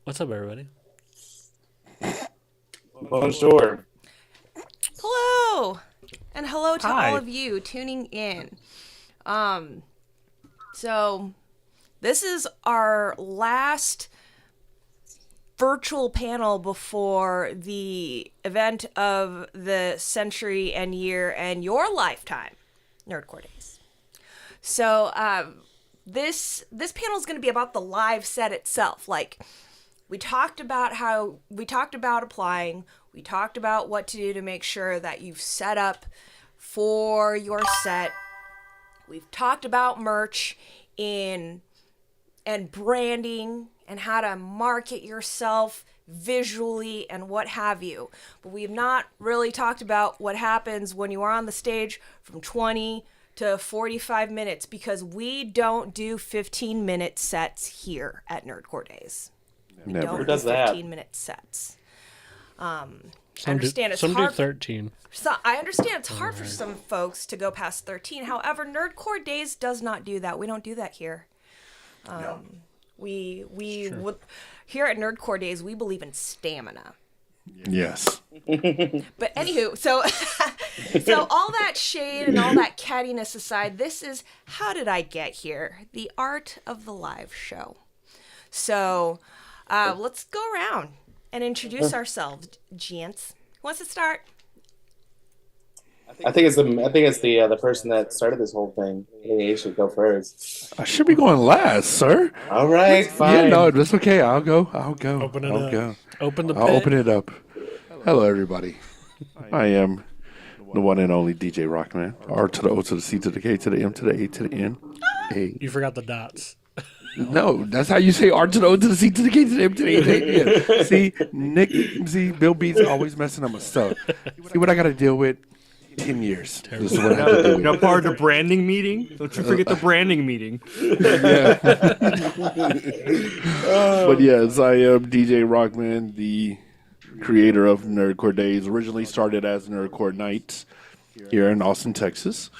What's up, everybody? Bonjour. Hello, and hello to Hi. all of you tuning in. So this is our last virtual panel before the event of the century and year and your lifetime, Nerdcore Days. So this panel is going to be about the live set itself. Like, we talked about applying. We talked about what to do to make sure that you've set up for your set. We've talked about merch and branding and how to market yourself visually and what have you. But we've not really talked about what happens when you are on the stage from 20 to 45 minutes, because we don't do 15-minute sets here at Nerdcore Days. We Never. don't Who do does that? 15-minute sets. I Some understand it's do hard. 13. So I understand it's hard for some folks to go past 13. However, Nerdcore Days does not do that. We don't do that here. No. We would, here at Nerdcore Days, we believe in stamina. Yes. But anywho, so all that shade and all that cattiness aside, this is How Did I Get Here? The art of the live show. So let's go around and introduce ourselves, gents. Who wants to start? I think it's the person that started this whole thing. He should go first. I should be going last, sir. All right, fine. Yeah, no, that's okay. I'll go. Open it I'll up. go. Open the pit. I'll open it up. Hello, everybody. I am the one and only DJ Rockman. R to the O to the C to the K to the M to the A to the N. A. You forgot the dots. No, that's how you say R to the O to the C to the K to the M to the A to the N. See, see, Bill B's always messing up my stuff. See what I got to deal with? 10 years. This is what I have to deal with. Now, part of the branding meeting. Don't you forget the branding meeting. Yeah. But yes, I am DJ Rockman, the creator of Nerdcore Days. Originally started as Nerdcore Nights here in Austin, Texas.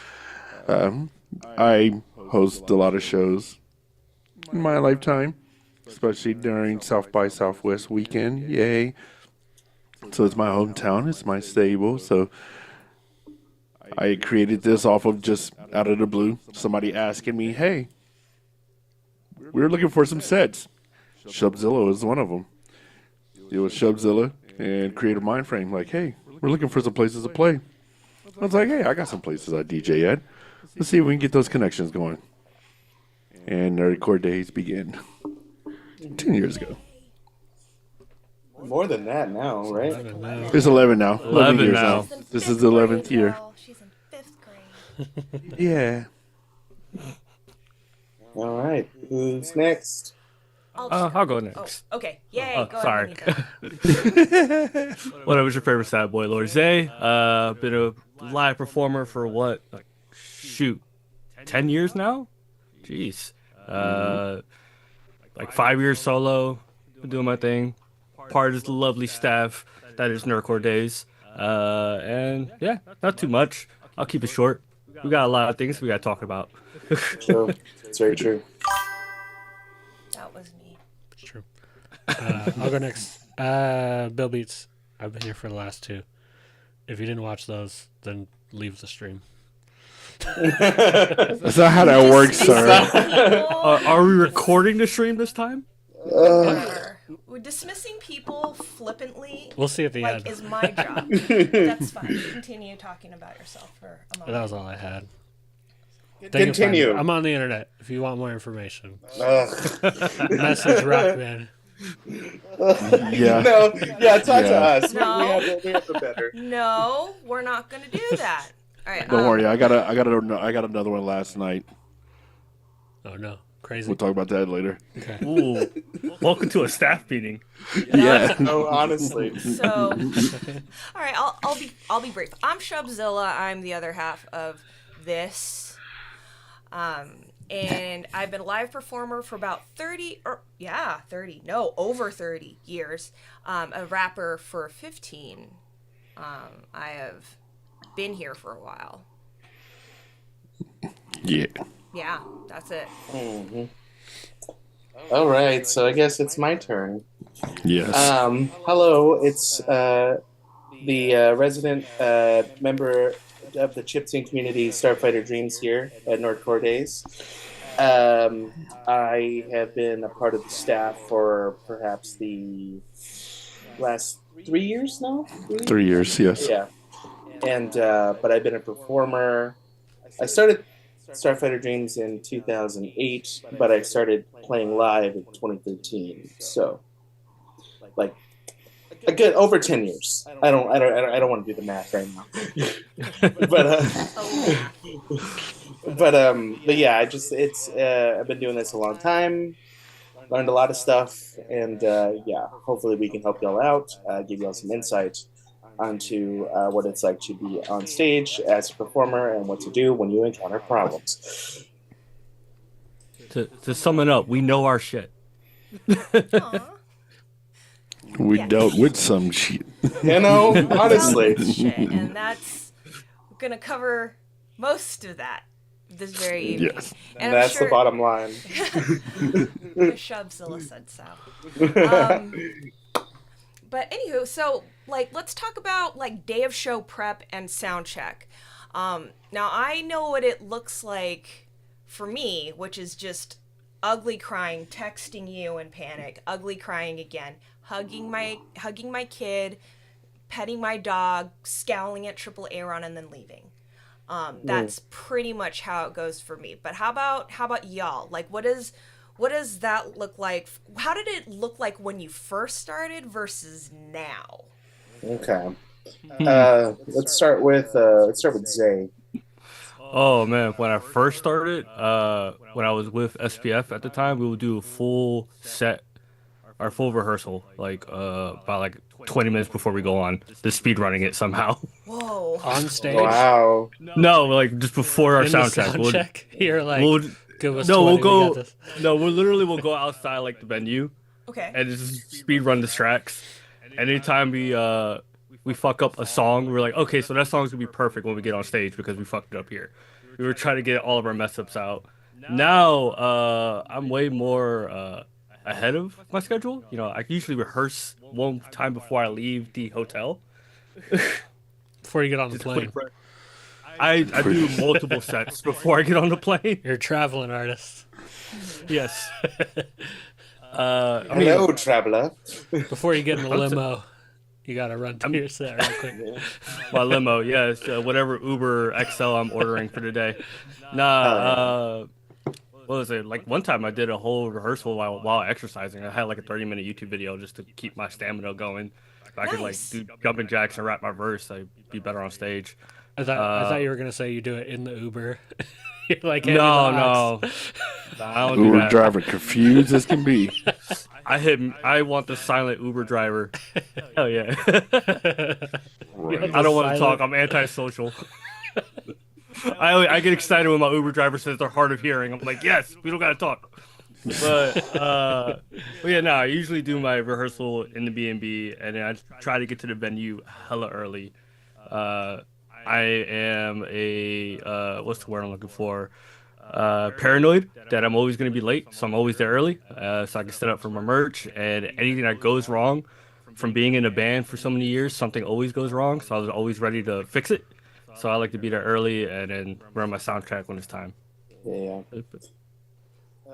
I host a lot of shows in my lifetime, especially during South by Southwest weekend. Yay. So it's my hometown. It's my stable. So I created this off of just out of the blue. Somebody asking me, hey, we're looking for some sets. Shubzilla is one of them. It was Shubzilla and Creative Mindframe. Like, hey, we're looking for some places to play. I was like, hey, I got some places I DJ at. Let's see if we can get those connections going. And Nerdcore Days began 10 years ago. More than that now, right? It's 11 now. 11 years now. now. This is the 11th year. She's in 5th grade. Yeah. All right. Who's next? I'll go next. Oh, okay. Yay. Go Sorry. ahead. Anita. What was your favorite sad boy, Lord Zay? Been a live performer for what? Like, shoot, 10 years now? Jeez. Like 5 years solo, been doing my thing. Part of the lovely staff that is Nerdcore Dayz. And yeah, not too much. I'll keep it short. We got a lot of things we got to talk about. True. It's very true. That was me. It's true. I'll go next. Bill Beats. I've been here for the last two. If you didn't watch those, then leave the stream. That's not how that works, sir. Are we recording the stream this time? We're dismissing people flippantly. We'll see at the like end. is my job. That's fine. Continue talking about yourself for a moment. That was all I had. Continue. I'm on the internet if you want more information. Message Rockman. Yeah. No, yeah, talk to Yeah. us. No. We have the better. No, we're not gonna do that. All right. Don't worry, I got another one last night. Oh no, crazy. We'll talk about that later. Okay. Ooh, welcome to a staff meeting. Yeah. No, honestly. So, all right, I'll be brief. I'm Shubzilla. I'm the other half of this, and I've been a live performer for about 30 years. A rapper for 15. I have been here for a while. Yeah. Yeah, that's it. Mm-hmm. All right, so I guess it's my turn. Yes. Hello, it's the resident member of the chiptune community, Starfighter Dreams, here at Nerdcore Dayz. I have been a part of the staff for perhaps the last 3 years now. 3 years. Yes. Yeah, and but I've been a performer. I started Starfighter Dreams in 2008, but I started playing live in 2013. So, like, a good over 10 years. I don't want to do the math right now. but yeah, I've been doing this a long time. Learned a lot of stuff, and yeah, hopefully we can help y'all out, give y'all some insight onto what it's like to be on stage as a performer and what to do when you encounter problems. To sum it up, we know our shit. Aw. We Yes. dealt with some shit. You know, honestly. Shit, and that's gonna cover most of that this very evening. Yes. And that's the bottom line. Shubzilla said so. But anywho, so like let's talk about like day of show prep and sound check. Now I know what it looks like for me, which is just ugly crying, texting you in panic, ugly crying again, hugging my kid, petting my dog, scowling at Triple Aaron, and then leaving. That's pretty much how it goes for me. But how about y'all? Like, what does that look like? How did it look like when you first started versus now? Okay. Let's start with Zay. Oh man, when I first started, when I was with SPF at the time, we would do a full set, our full rehearsal, like about like 20 minutes before we go on, just speed running it somehow. Whoa. On stage. Wow. No, like just before our In sound the check. sound check. You're like, give us no, 20, we'll we go. got this. No, we'll go outside like the venue Okay. and just speed run the tracks. Anytime we fuck up a song, we're like, okay, so that song's gonna be perfect when we get on stage because we fucked it up here. We were trying to get all of our mess ups out. Now, I'm way more ahead of my schedule. You know, I usually rehearse one time before I leave the hotel. Before you get on the plane. I do multiple sets before I get on the plane. You're a traveling artist. Yes. Hello, traveler. Before you get in the limo, you gotta run to your set real quick. My limo, yes, whatever Uber XL I'm ordering for today. Nah, what was it? Like one time I did a whole rehearsal while exercising. I had like a 30-minute YouTube video just to keep my stamina going. If I could like Nice. do jumping jacks and rap my verse, I'd be better on stage. I thought you were gonna say you do it in the Uber. You're like, hand me the No, aux. no, I don't do Uber that. driver, confused as can be. I want the silent Uber driver. Hell yeah. Right. I don't want to Silent- talk. I'm antisocial. I get excited when my Uber driver says they're hard of hearing. I'm like, yes, we don't gotta talk. But yeah, no, I usually do my rehearsal in the B&B, and then I try to get to the venue hella early. I am a what's the word I'm looking for? Paranoid that I'm always gonna be late, so I'm always there early, so I can set up for my merch. And anything that goes wrong, from being in a band for so many years, something always goes wrong, so I was always ready to fix it. So I like to be there early and then run my soundtrack when it's time. Yeah.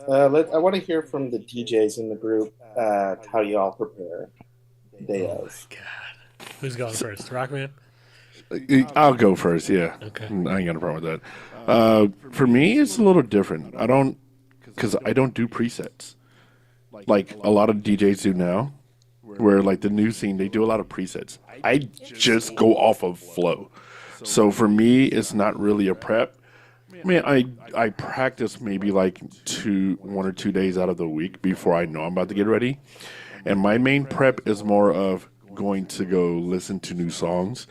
I want to hear from the DJs in the group how y'all prepare day of. God. Who's going first? Rockman? I'll go first. Yeah. Okay. I ain't got a problem with that. For me, it's a little different. Because I don't do presets like a lot of DJs do now. Where like the new scene, they do a lot of presets. I just go off of flow. So for me, it's not really a prep. I mean, I practice maybe like 1 or 2 days out of the week before I know I'm about to get ready. And my main prep is more of going to go listen to new songs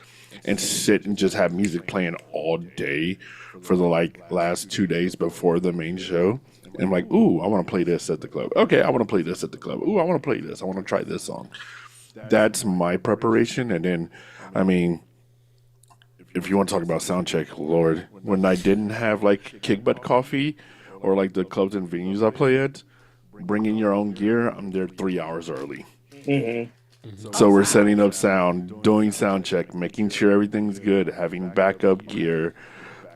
and sit and just have music playing all day for the like last 2 days before the main show. And I'm like, ooh, I want to play this at the club. Okay, I want to play this at the club. Ooh, I want to play this. I want to try this song. That's my preparation. And then, I mean, if you want to talk about sound check, Lord, when I didn't have like kick butt coffee or like the clubs and venues I play at, bringing your own gear, I'm there 3 hours early. So we're setting up sound, doing sound check, making sure everything's good, having backup gear,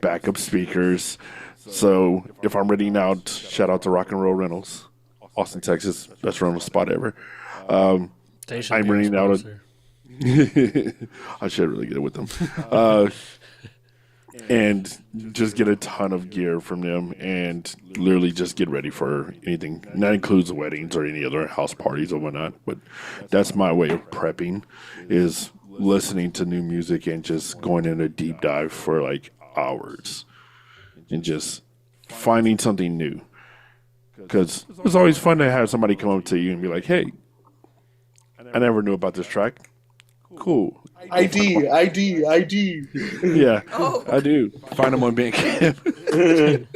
backup speakers. So if I'm renting out, shout out to Rock and Roll Rentals, Austin, Texas, best rental spot ever. They should I'm be our renting out sponsor. I should really get it with them. And just get a ton of gear from them and literally just get ready for anything. And that includes weddings or any other house parties or whatnot. But that's my way of prepping, is listening to new music and just going in a deep dive for like hours and just finding something new. Because it's always fun to have somebody come up to you and be like, hey, I never knew about this track. Cool. ID. Yeah, Oh. I do. Find them on Bandcamp.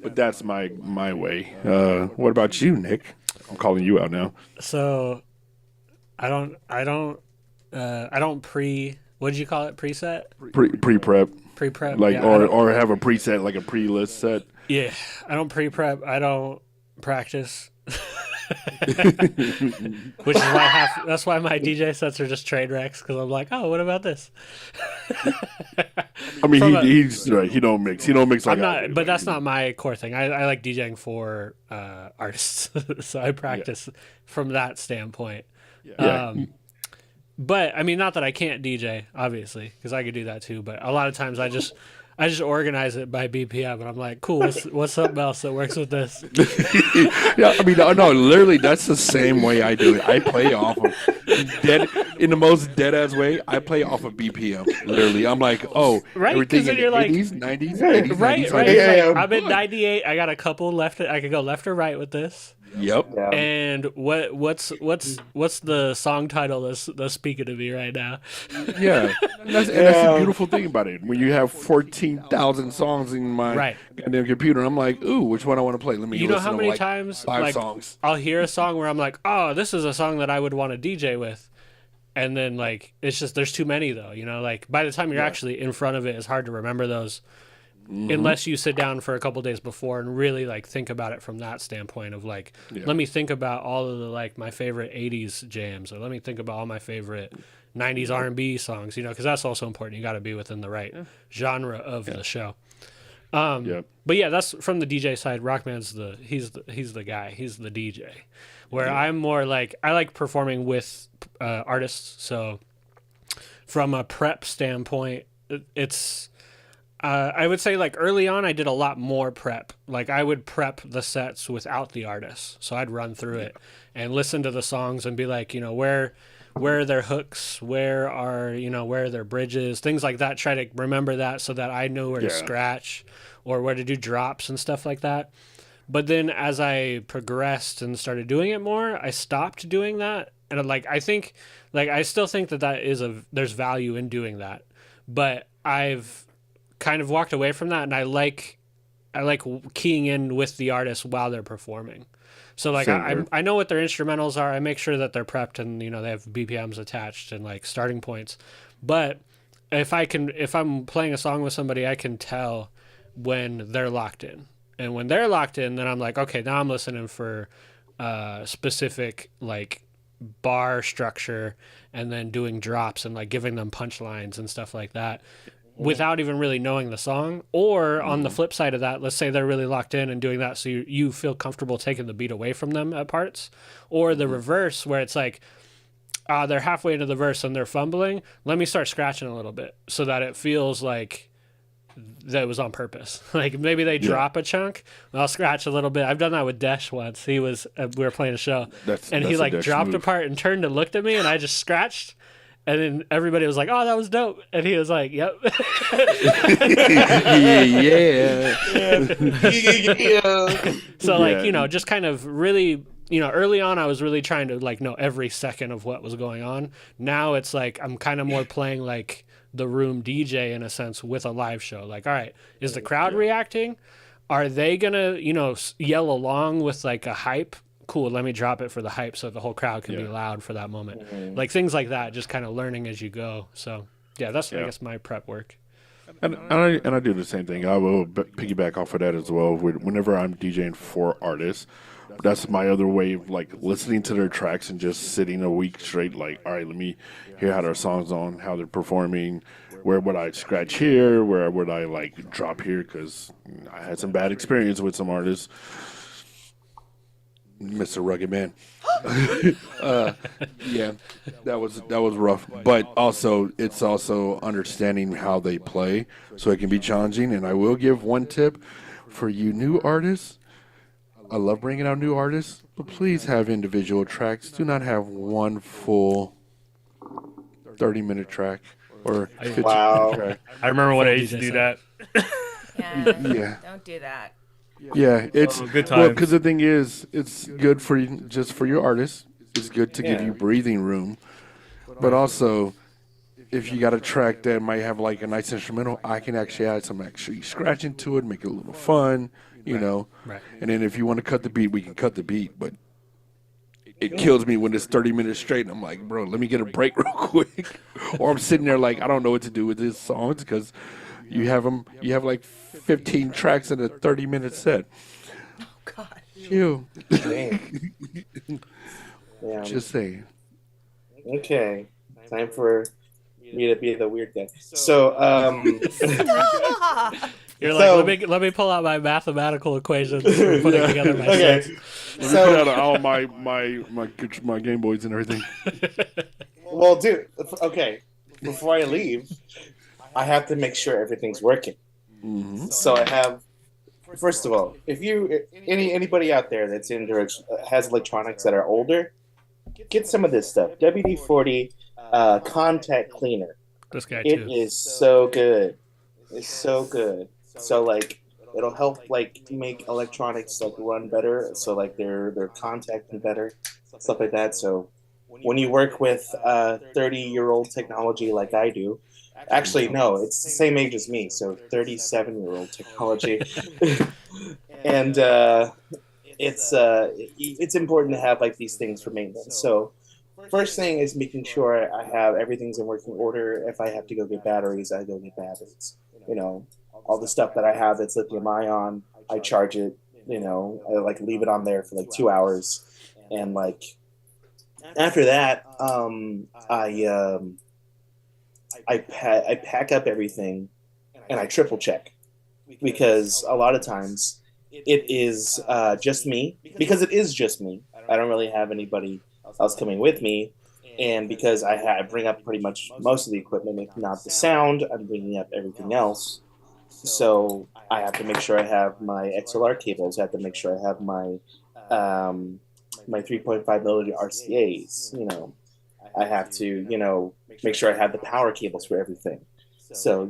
But that's my way. What about you, Nick? I'm calling you out now. So, I don't what did you call it? Preset? Pre-prep. Pre-prep? Like, Yeah, I don't- or have a preset, like a pre-list set. Yeah, I don't pre-prep. I don't practice. Which is why that's why my DJ sets are just train wrecks, because I'm like, oh, what about this? I mean, From a- he's right. He don't mix like I'm I not, do. but that's not my core thing. I like DJing for artists, so I practice from that standpoint. Yeah. But I mean, not that I can't DJ, obviously, because I could do that too. But a lot of times I just organize it by BPM, and I'm like, cool. What's something else that works with this? Yeah, I mean, no, literally, that's the same way I do it. I play off of in the most dead ass way. I play off of BPM. Literally, I'm like, oh, Right, 'cause everything then in you're the like- 80s, 90s, 80s, Right, 90s, right. 90s. Yeah, Like, yeah. I'm in 98. I got a couple left. I could go left or right with this. Yep. Yeah. And what's the song title that's speaking to me right now? Yeah, and that's the beautiful thing about it. When you have 14,000 songs in my Right. goddamn computer, I'm like, ooh, which one I want to play? Let me You know listen how to many like times 5 like songs. I'll hear a song where I'm like, oh, this is a song that I would want to DJ with, and then like it's just there's too many though. You know, like by the time you're actually in front of it, it's hard to remember those. Unless you sit down for a couple days before and really like think about it from that standpoint of like, let me think about all of the like my favorite 80s jams, or let me think about all my favorite 90s R&B songs, you know, because that's also important. You got to be within the right genre of the show. Yep. But yeah, that's from the DJ side. Rockman's he's the guy. He's the DJ. Where I'm more like I like performing with artists. So from a prep standpoint, it's I would say like early on I did a lot more prep. Like I would prep the sets without the artists. So I'd run through it and listen to the songs and be like, you know, where are their hooks? Where are their bridges? Things like that. Try to remember that so that I know where to scratch or where to do drops and stuff like that. But then as I progressed and started doing it more, I stopped doing that. And like I think, like I still think that there's value in doing that, but I've kind of walked away from that, and I like keying in with the artist while they're performing. So like I know what their instrumentals are. I make sure that they're prepped and they have BPMs attached and like starting points. But if I'm playing a song with somebody, I can tell when they're locked in. And when they're locked in, then I'm like, okay, now I'm listening for specific like bar structure, and then doing drops and like giving them punchlines and stuff like that without even really knowing the song. Or on the flip side of that, let's say they're really locked in and doing that, so you feel comfortable taking the beat away from them at parts. Or the reverse, where it's like they're halfway into the verse and they're fumbling, let me start scratching a little bit so that it feels like that was on purpose. Like maybe they drop a chunk, I'll scratch a little bit. I've done that with Desh once. He was we were playing a show, and he like dropped a part and turned and looked at me, and I just scratched, and then everybody was like, "Oh, that was dope," and he was like, "Yep." Yeah. So like just kind of really early on I was really trying to like know every second of what was going on. Now it's like I'm kind of more playing like the room DJ in a sense with a live show. Like, all right, is the crowd reacting? Are they gonna yell along with like a hype? Cool, let me drop it for the hype so the whole crowd can be loud for that moment. Like things like that, just kind of learning as you go. So yeah, that's I guess my prep work. And I do the same thing. I will piggyback off of that as well. Whenever I'm DJing for artists, that's my other way of like listening to their tracks and just sitting a week straight. Like, all right, let me hear how their songs on, how they're performing. Where would I scratch here? Where would I like drop here? Because I had some bad experience with some artists. Mr. Rugged Man. Yeah, that was rough. But also, it's also understanding how they play, so it can be challenging. And I will give one tip for you new artists. I love bringing out new artists, but please have individual tracks. Do not have one full 30-minute track or 15-minute track. I remember when I used to do that. Yeah. Don't do that. Yeah, it's good times. well because the thing is, it's good for you, just for your artists. It's good to give you breathing room, but also if you got a track that might have like a nice instrumental, I can actually add some scratching to it, make it a little fun, Right. And then if you want to cut the beat, we can cut the beat. But it kills me when it's 30 minutes straight, and I'm like, bro, let me get a break real quick, or I'm sitting there like I don't know what to do with these songs because you have like 15 tracks in a 30-minute set. Oh God. Ew. Yeah. Just saying. Okay, time for me to be the weird guy. So, You're like, let me pull out my mathematical equations for putting together my okay. sets. So put out all my Game Boys and everything. Well, dude, okay. Before I leave, I have to make sure everything's working. Mm-hmm. So I have, first of all, if anybody out there that's has electronics that are older, get some of this stuff. WD-40 contact cleaner. This guy too. It is so good. It's so good. So like it'll help like make electronics like run better. So like they're contacting better, stuff like that. So when you work with 30-year-old technology like I do, actually no, it's the same age as me. So 37-year-old technology, and it's important to have like these things for maintenance. So first thing is making sure I have everything's in working order. If I have to go get batteries, I go get batteries. All the stuff that I have that's lithium ion, I charge it. I like leave it on there for like 2 hours, and like after that, I pack up everything and I triple check, because a lot of times it is just me. Because it is just me. I don't really have anybody else coming with me, and because I bring up pretty much most of the equipment, if not the sound, I'm bringing up everything else. So I have to make sure I have my XLR cables. I have to make sure I have my my 3.5 milliliter RCAs. I have to make sure I have the power cables for everything. So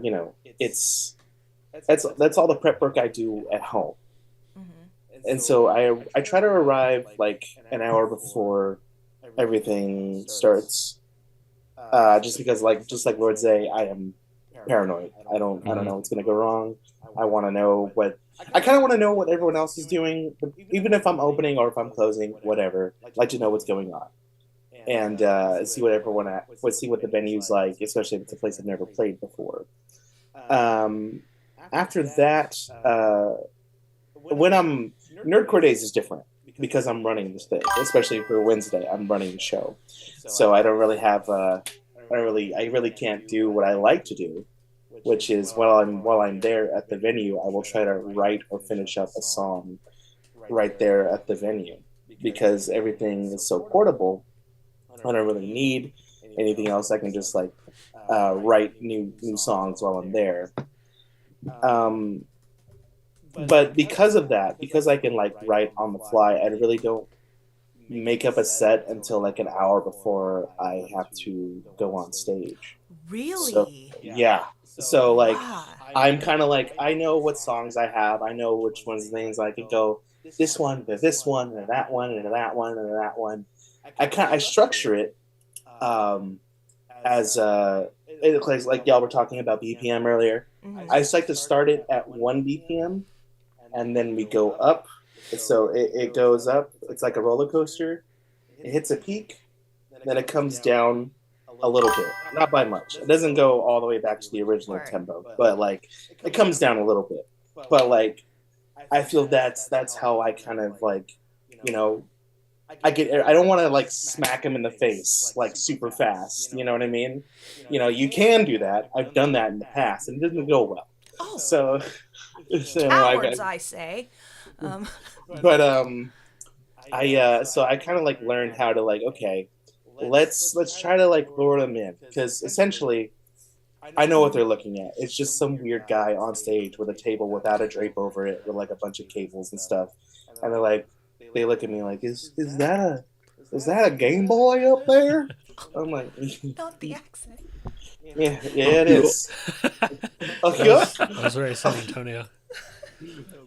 it's that's all the prep work I do at home. And so I try to arrive like an hour before everything starts, just because just like Lord Zay, I am paranoid. I don't know what's gonna go wrong. I want to know what I kind of want to know what everyone else is doing, even if I'm opening or if I'm closing, whatever. I'd like to know what's going on and see what everyone see what the venue's like, especially if it's a place I've never played before. Um, After that, when I'm Nerdcore Days is different because I'm running this thing, especially for Wednesday. I'm running the show, so I don't really have I really can't do what I like to do, which is while I'm there at the venue, I will try to write or finish up a song right there at the venue because everything is so portable. I don't really need anything else. I can just write new songs while I'm there. Um, but because of that, because I can write on the fly, I really don't make up a set until like an hour before I have to go on stage. Really? So yeah. So Wow. I'm kind of I know what songs I have. I know which things I could go this one to this one and that one and that one and that one. I structure it as like y'all were talking about BPM earlier. Mhm. I just like to start it at 1 BPM and then we go up. So it goes up. It's like a roller coaster. It hits a peak, then it comes down a little bit, not by much. It doesn't go all the way back to the original tempo, but it comes down a little bit. But I feel that's how I kind of you know, I don't want to smack him in the face super fast. You know what I mean? You can do that. I've done that in the past, and it doesn't go well. Oh, So, cowards, I say. but I kind of learned how to okay, let's try to lure them in because essentially I know what they're looking at. It's just some weird guy on stage with a table without a drape over it with a bunch of cables and stuff, and they look at me is that a Game Boy up there? I'm like, Not the accent. yeah, it is. Okay. I was very San Antonio.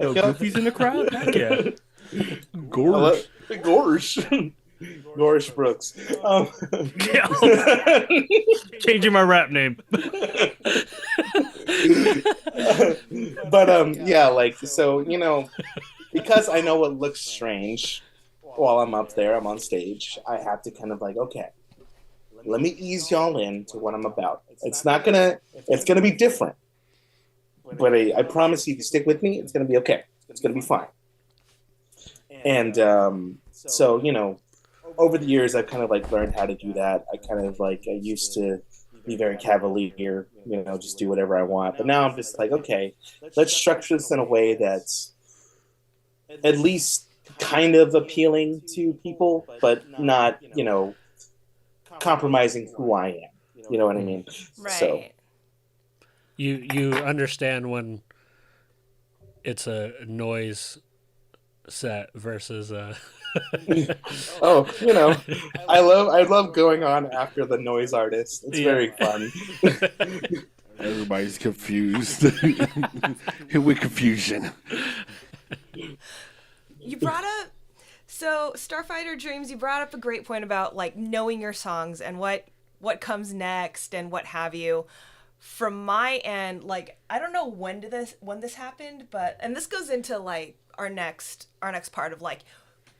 Yo, Goofy's in the crowd? Heck yeah. Gorge. Gorge Brooks. Changing my rap name. But yeah, so because I know what looks strange while I'm up there, I'm on stage. I have to kind of okay, let me ease y'all in to what I'm about. It's gonna be different, but I promise you, if you stick with me, it's gonna be okay. It's gonna be fine. And so over the years, I've kind of learned how to do that. I kind of I used to be very cavalier, just do whatever I want. But now I'm just okay, let's structure this in a way that's at least kind of appealing to people, but not, compromising who I am. You know what I mean? Right. So You understand when it's a noise set versus a oh, I love going on after the noise artist. It's very fun. Everybody's confused. With confusion. You brought up Starfighter Dreams. You brought up a great point about knowing your songs and what comes next and what have you. From my end, I don't know when this happened, but and this goes into our next part of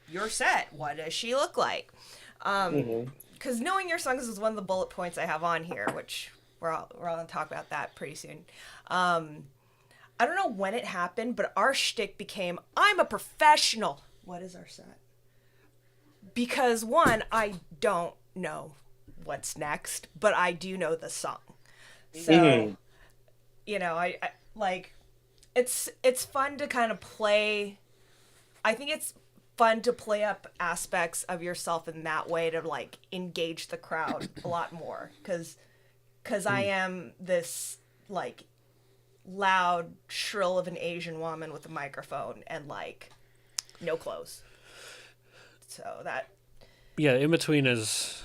your set. What does she look like? Because knowing your songs is one of the bullet points I have on here, which we're all gonna talk about that pretty soon. I don't know when it happened, but our shtick became, I'm a professional. What is our set? Because one, I don't know what's next, but I do know the song. So, I it's fun to kind of play. I think it's fun to play up aspects of yourself in that way to engage the crowd a lot more. Because I am this loud shrill of an Asian woman with a microphone and no clothes. So that in between is,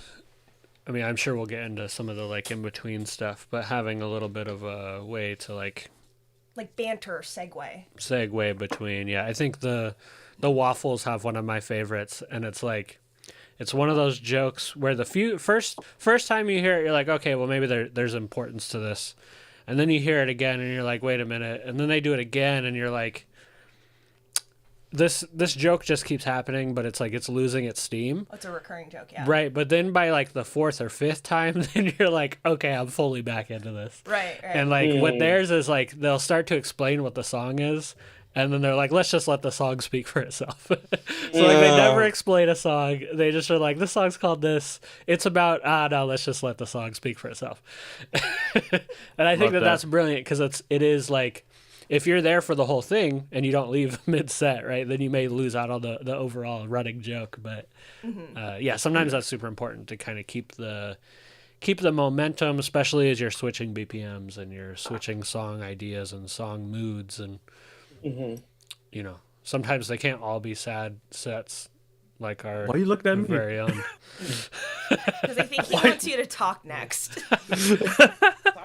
I mean, I'm sure we'll get into some of the in between stuff, but having a little bit of a way to like banter segue between. Yeah, I think the waffles have one of my favorites, and it's like it's one of those jokes where the first time you hear it, you're like, okay, well maybe there's importance to this, and then you hear it again, and you're like, wait a minute, and then they do it again, and you're like, this joke just keeps happening, but it's like it's losing its steam. It's a recurring joke, yeah. Right, but then by like the fourth or fifth time, then you're like, okay, I'm fully back into this. Right. And like what theirs is like they'll start to explain what the song is, and then they're like, let's just let the song speak for itself. So like they never explain a song. They just are like, this song's called this. It's about no, let's just let the song speak for itself. And I think that's brilliant because it is like, if you're there for the whole thing and you don't leave mid-set, right, then you may lose out on the overall running joke. But yeah, sometimes that's super important to kind of keep the momentum, especially as you're switching BPMs and you're switching song ideas and song moods. And, you know, sometimes they can't all be sad sets like our Why are you looking at me? very own. Because I think he wants you to talk next.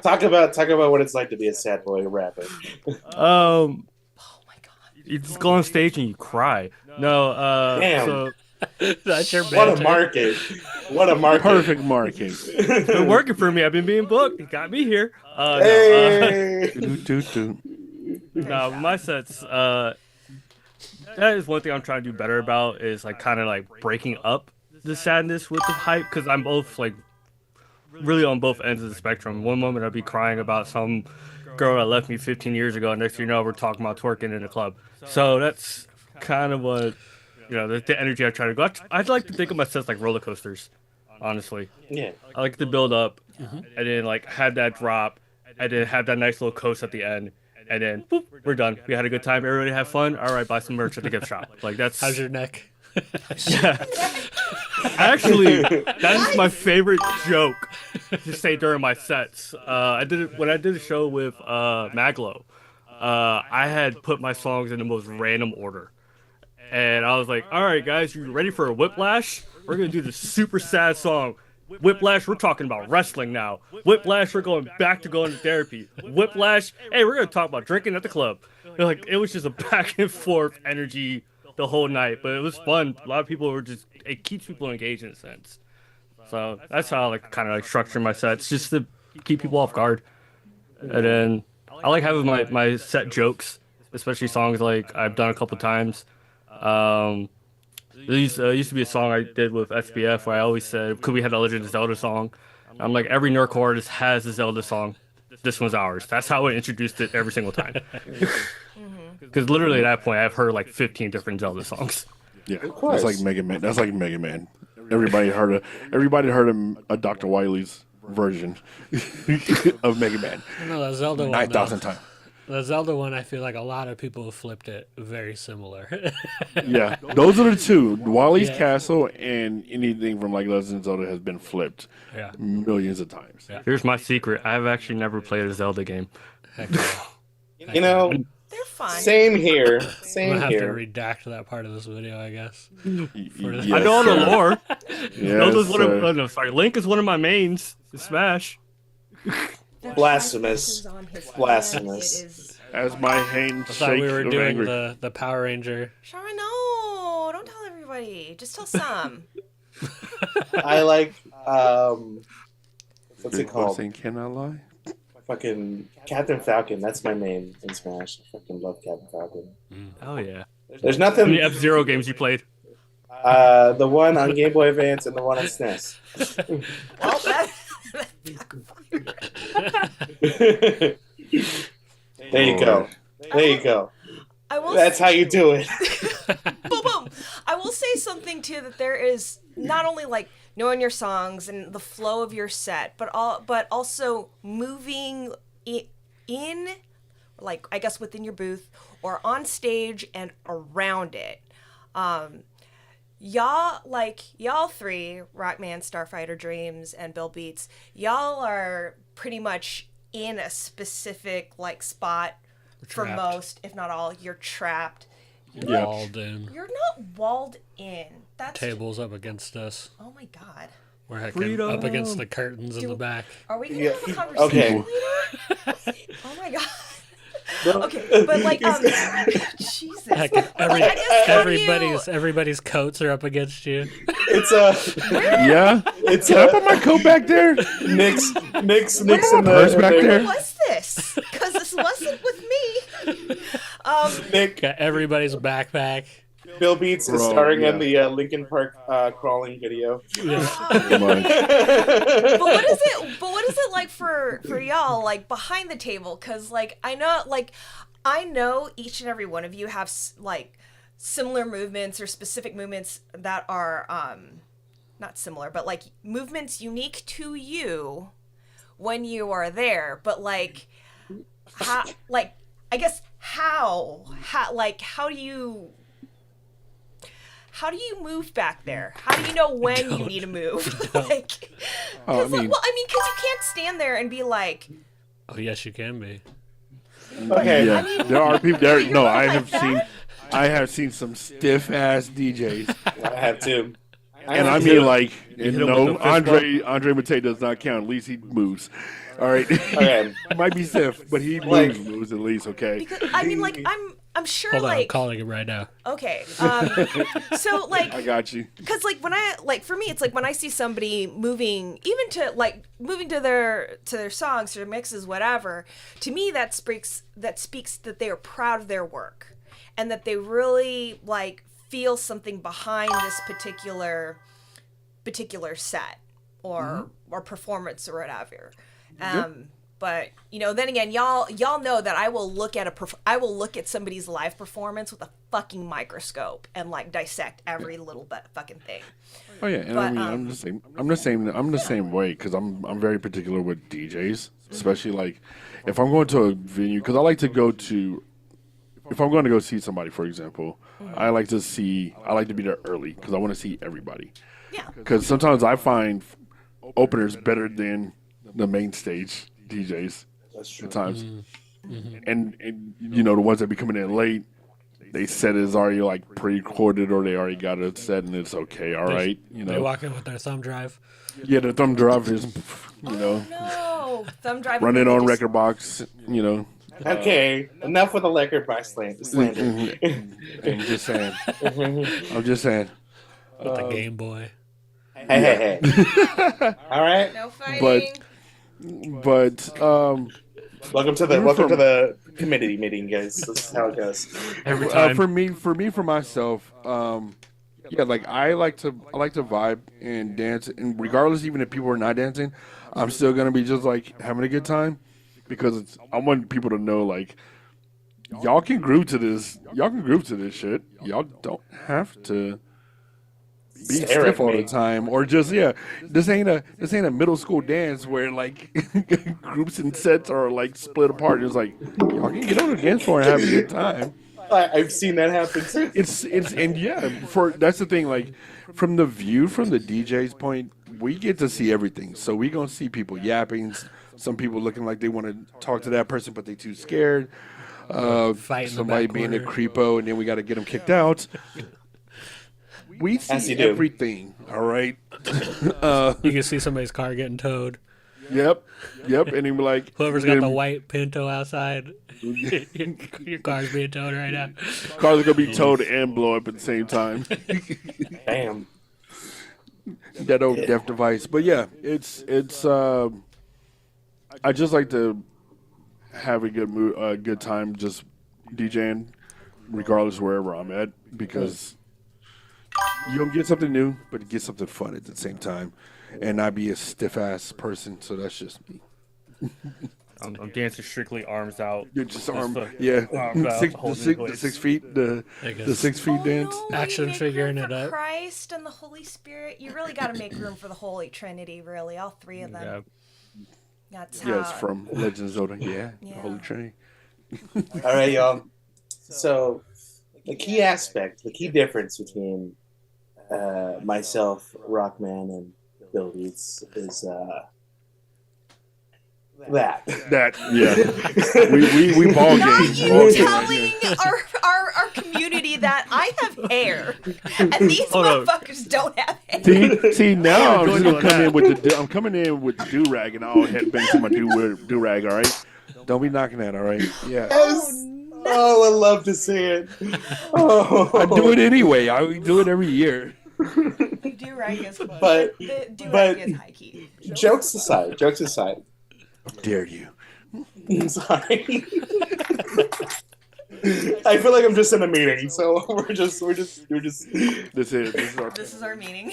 Talk about what it's like to be a sad boy rapping. Oh my god. You just go on stage and you cry. No, Damn. so That's your What banter. a market! What a market! Perfect market. it's been working for me. I've been being booked. It got me here. Hey! No, my sets. That is one thing I'm trying to do better about is like kind of like breaking up the sadness with the hype because I'm both like really on both ends of the spectrum. One moment I'll be crying about some girl that left me 15 years ago, and next thing you know, we're talking about twerking in a club. So that's kind of what, you know, the energy I try to go. I'd like to think of my sets like roller coasters, honestly. Yeah. I like to build up and then like have that drop and then have that nice little coast at the end. And then, boop, we're done. We had a good time. Everybody have fun. All right, buy some merch at the gift shop. Like that's. How's your neck? Yeah. Actually, that is my favorite joke to say during my sets. I did it when I did a show with Maglo. I had put my songs in the most random order, and I was like, "All right, guys, you ready for a whiplash? We're gonna do this super sad song." Whiplash, we're talking about wrestling now. Whiplash, we're going back to going to therapy. Whiplash, hey, we're gonna talk about drinking at the club. Like it was just a back and forth energy the whole night, but it was fun. A lot of people were just, it keeps people engaged in a sense. So that's how I like kind of like structure my sets, just to keep people off guard. And then I like having my set jokes, especially songs like I've done a couple times. There used to be a song I did with SBF where I always said, could we have a Legend of Zelda song? I'm like, every Nerdcore artist has a Zelda song. This one's ours. That's how I introduced it every single time. Because literally at that point, I've heard like 15 different Zelda songs. Yeah, course. that's like Mega Man. That's like Mega Man. Everybody heard a Dr. Wily's version of Mega Man. I know that Zelda one. 9,000 times. The Zelda one, I feel like a lot of people have flipped it very similar. Yeah, those are the two. Wily's Yeah. Castle and anything from like Legend of Zelda has been flipped Yeah. millions of times. Yeah. Here's my secret. I've actually never played a Zelda game. Heck yeah. You know, They're fun. same here. I'm Same gonna have to here. redact that part of this video, I guess. Yes, I know all the sir. lore. Yes, Those is one of, sir. no, sorry, Link is one of my mains in Smash. Blasphemous. Blasphemous. It is. As my hand I thought we were shake of doing anger. the Power Ranger. Sharon, no, don't tell everybody. Just tell some. I like what's it Big called? Boss ain't cannot lie. Fucking Captain Falcon. That's my name in Smash. I fucking love Captain Falcon. Oh yeah. There's How nothing. many F-Zero games you played? The one on Game Boy Advance and the one on SNES. Well, There you go. There you go. I will. That's how you do it. Boom, boom. I will say something too, that there is not only like knowing your songs and the flow of your set, but also moving in, like I guess within your booth or on stage and around it. Y'all three, Rockman, Starfighter Dreams, and Bill Beats, y'all are pretty much in a specific like spot for Trapped. most, if not all. You're trapped. Yeah. Walled in. You're not walled in. That's Tables up against us. Oh my god. We're hecking Freedom. up against the curtains in the back. Are we gonna Yeah. have a conversation Okay. later? Oh my god. Okay, but like, Jesus. Heck, I guess everybody's coats are up against you. It's Yeah. it's Can I put my coat back there? Nick's in purse back there? What was this? Because this wasn't with me. Nick, Got everybody's backpack. Bill Beats is Bro, starring yeah. in the Linkin Park crawling video. Yeah. Come on. But what is it? But what is it like for y'all, like behind the table? Because like I know each and every one of you have like similar movements or specific movements that are not similar, but like movements unique to you when you are there. But like, how? Like, I guess how do you move back there? How do you know when you need to move? Like, Oh, I because mean- you can't stand there and be like, Oh yes, you can be. Okay. Yeah. I mean, There are people there. No, not I like have that? I have seen some stiff ass DJs. I have to. And I mean, like, hit him no, with the fist Andre Matei does not count. At least he moves. All right. Okay. He might be stiff, but he Like- moves at least. Okay. because I mean, like, I'm sure, Hold on, I'm like, calling him right now. okay, so like, I got you. because like when I like for me it's like when I see somebody moving even to their songs or mixes whatever, to me that speaks that they are proud of their work and that they really like feel something behind this particular set or performance or whatever. But you know, then again, y'all know that I will look at somebody's live performance with a fucking microscope and like dissect every little fucking thing. Oh yeah, and I mean, I'm the same way because I'm very particular with DJs, especially like if I'm going to a venue because I like to go to. If I'm going to go see somebody, for example, I like to be there early because I want to see everybody. Yeah. Because sometimes I find openers better than the main stage DJs That's true. at times. And you know, the ones that be coming in late, they set is already like pre-recorded or they already got it set and it's okay, all right. You They know, walk in with their thumb drive. yeah, the thumb drive is, you know, No, thumb drive. running on just- record box, you know. Okay, enough with the Lecker by slander. I'm just saying. I'm just saying. With the Game Boy. Hey. All right. No fighting. But Welcome to the committee meeting, guys. This is how it goes. Every time. for myself, yeah, like I like to vibe and dance, and regardless, even if people are not dancing, I'm still gonna be just like having a good time because I want people to know like y'all can groove to this. Y'all can groove to this shit. Y'all don't have to be Stare stiff at all me. the time, or just this ain't a middle school dance where like groups and sets are like split apart. It's like y'all can get on the dance floor and have a good time. I've seen that happen too. It's and yeah, that's the thing. Like from the DJ's point, we get to see everything. So we gonna see people yapping, some people looking like they want to talk to that person but they too scared. Fight in the Somebody back being a corner. creepo, and then we got to get them kicked out. We As see you do. everything. All right. You can see somebody's car getting towed. Yep. And he be like, Whoever's got the white Pinto outside, your car's being towed right now. cars are gonna be towed and blow up at the same time. Damn. That old deaf device. But yeah, it's. I just like to have a good time just DJing, regardless wherever I'm at, because you don't get something new, but you get something fun at the same time, and not be a stiff ass person. So that's just me. I'm dancing strictly arms out. You're just Just arm, the yeah, arms out, the holding six, in place. 6 feet, the I guess. 6 feet dance. No, Action you make figuring room it for up. Christ and the Holy Spirit. You really got to make room for the Holy Trinity. Really, all three of them. Yeah. That's Yeah, it's how- from Legend of Zelda. Yeah, the Yeah. Holy Trinity. All right, y'all. So the key difference between myself, Rockman, and Bill Beats is that. That yeah, we ball Not games. you Ball games, telling yeah. our community that I have hair and these Hold on. motherfuckers don't have hair. See now I'm just Going gonna on come that. in with I'm coming in with the do rag and I'll headbang to my do rag. All right. Don't be knocking that, all right? Yeah. Yes. Oh, I love to see it. Oh. I do it anyway. I do it every year. Do-rag is But do-rag is high key. jokes aside. Dare you? I'm sorry. I feel like I'm just in a meeting, so we're just. This is our This is our meeting.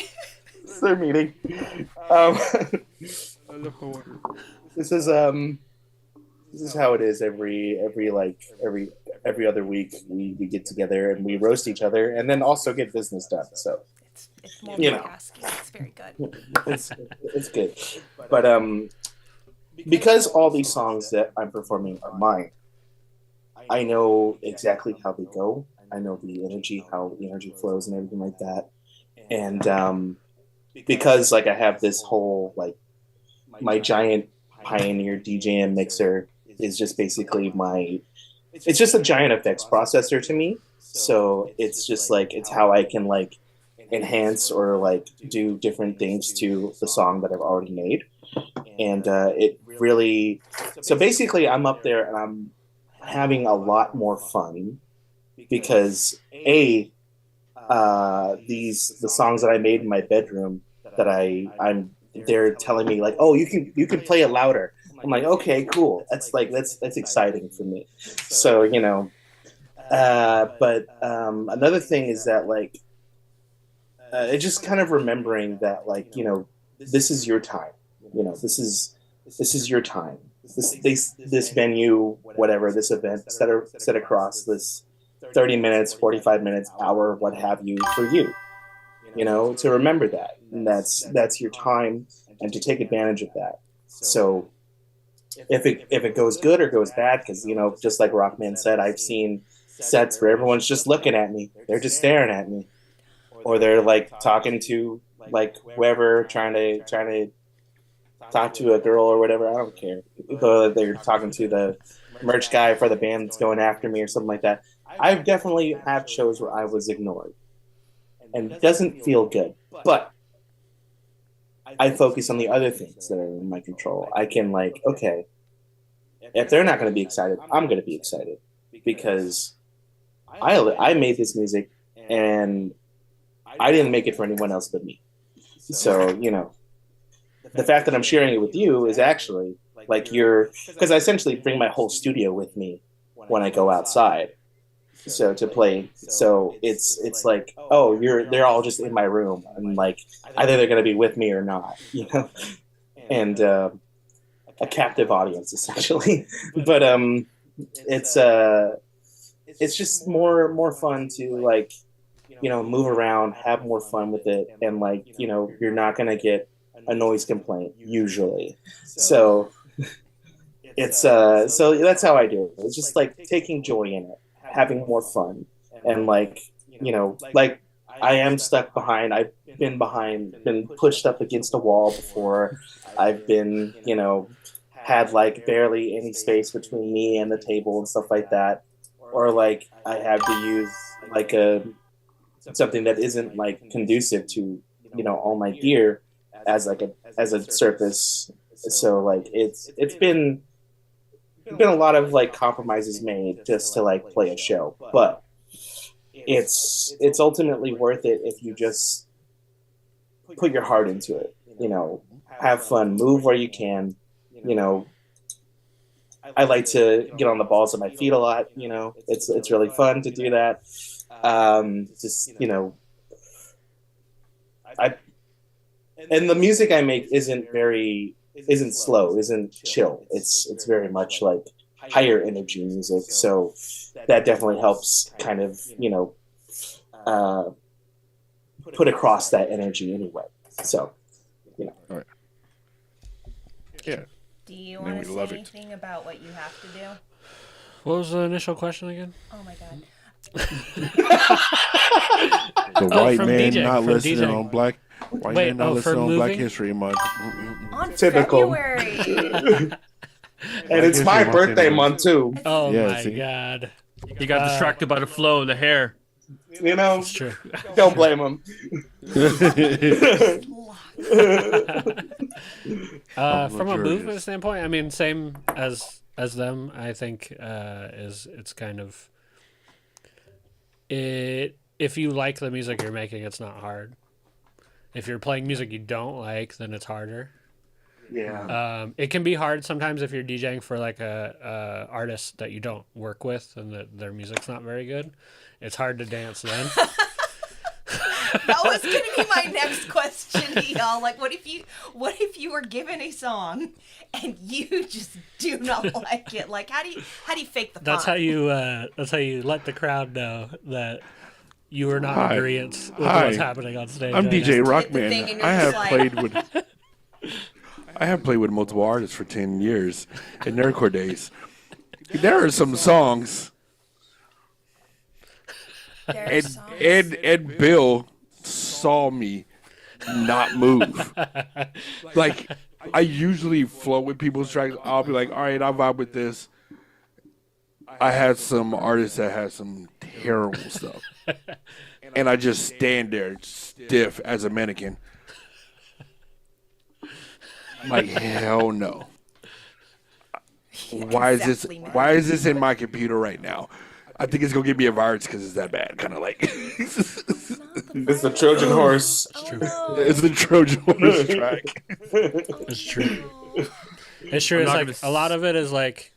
This is our meeting. This is how it is every other week. We get together and we roast each other, and then also get business done. So It's multitasking. It's very good. it's good, but because all these songs that I'm performing are mine, I know exactly how they go. I know how the energy flows and everything like that. And because like I have this whole like my giant Pioneer DJM mixer is just basically it's just a giant effects processor to me. So it's just like it's how I can like enhance or like do different things to the song that I've already made. And it really, so basically I'm up there and I'm having a lot more fun because the songs that I made in my bedroom that they're telling me like, oh, you can play it louder. I'm like, okay, cool. That's exciting for me. So, but another thing is that like, it's just kind of remembering that like, this is your time. This is your time. This venue, whatever, this event set across this 30 minutes, 45 minutes, hour, what have you, for you. To remember that. And that's your time and to take advantage of that. So if it goes good or goes bad, because just like Rockman said, I've seen sets where everyone's just looking at me. They're just staring at me. Or they're like talking to like whoever trying to talk to a girl or whatever. I don't care. But they're talking to the merch guy for the band that's going after me or something like that. I've definitely had shows where I was ignored. And it doesn't feel good. But I focus on the other things that are in my control. I can like, okay, if they're not going to be excited, I'm going to be excited. Because I made this music and I didn't make it for anyone else but me. So, the fact that I'm sharing it with you is actually like because I essentially bring my whole studio with me when I go outside. So to play, so it's like, oh, they're all just in my room and like either they're going to be with me or not, and a captive audience essentially. But it's just more fun to like, move around, have more fun with it, and like, you're not going to get a noise complaint usually. So it's so that's how I do it. It's just like taking joy in it, having more fun, and like, like I am stuck behind. I've been pushed up against a wall before. I've been, had like barely any space between me and the table and stuff like that. Or like I have to use like something that isn't like conducive to, all my gear as a surface. So like it's been a lot of like compromises made just to like play a show, but it's ultimately worth it if you just put your heart into it. Have fun, move where you can. I like to get on the balls of my feet a lot. It's really fun to do that. And the music I make isn't slow, isn't chill. It's very much like higher energy music. So that definitely helps kind of, put across that energy anyway. So, All right. Yeah. Do you want to say anything about what you have to do? What was the initial question again? Oh my god. The white from man DJ, not from listening DJ. on Black. White Wait, man not for listening on Black moving? History Month. On Typical. February. And it's my birthday month too. Oh Yeah, my see? god. You got distracted by the flow and the hair. It's true. Don't blame him. From a movement standpoint, I mean, same as as them. I think it's kind of it. If you like the music you're making, it's not hard. If you're playing music you don't like, then it's harder. Yeah. It can be hard sometimes if you're DJing for like a artist that you don't work with and that their music's not very good. It's hard to dance then. That was gonna be my next question to y'all. Like, what if you were given a song and you just do not like it? Like, how do you fake the fun? That's how you let the crowd know that you are not in agreement with what's happening on stage. I'm right DJ now. Rockman. I have played with multiple artists for 10 years in Nerdcore days. There are some songs. And Bill saw me not move. Like, I usually flow with people's tracks. I'll be like, all right, I'll vibe with this. I had some artists that had some terrible stuff. And I just stand there stiff as a mannequin. Like, hell no. Why is this in my computer right now? I think it's gonna give me a virus because it's that bad. Kind of like It's the Trojan horse. No. it's the Trojan horse track. It's true. It's true. It's like a lot of it is like,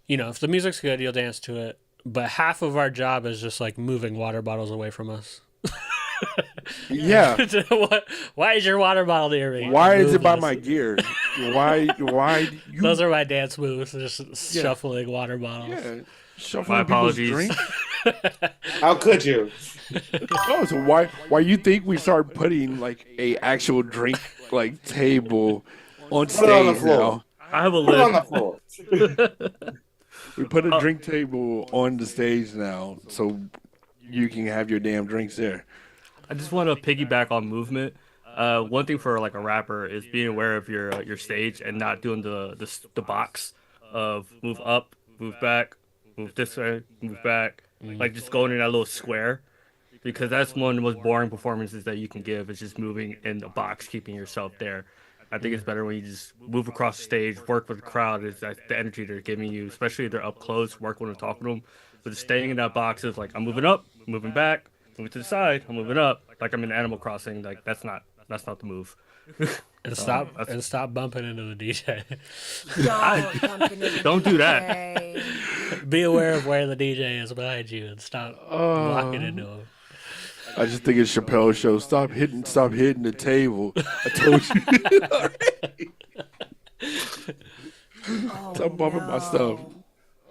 you know, if the music's good, you'll dance to it. But half of our job is just like moving water bottles away from us. Yeah. Why is your water bottle near me? Why is Move it by this. my gear? Why you? Those are my dance moves. Just shuffling water bottles. Yeah. Shuffling My people's apologies. drink. How could you? Oh, so why you think we start putting like a actual drink like table on Put it on the stage floor. now? I have a Put it on list. the floor. We put a drink table on the stage now, so you can have your damn drinks there. I just want to piggyback on movement. One thing for like a rapper is being aware of your stage and not doing the box of move up, move back, move this way, move back. Like just going in that little square, because that's one of the most boring performances that you can give. Is just moving in the box, keeping yourself there. I think it's better when you just move across the stage, work with the crowd. Is that the energy they're giving you, especially if they're up close, work when they're talking to them. But just staying in that box is like, I'm moving up, moving back, moving to the side, I'm moving up. Like I'm in Animal Crossing. Like that's not the move. And stop bumping into the DJ. Don't do that. Okay. Be aware of where the DJ is behind you and stop walking into him. I just think it's Chappelle's show. Stop hitting the table. I told you. Stop bumping my stuff.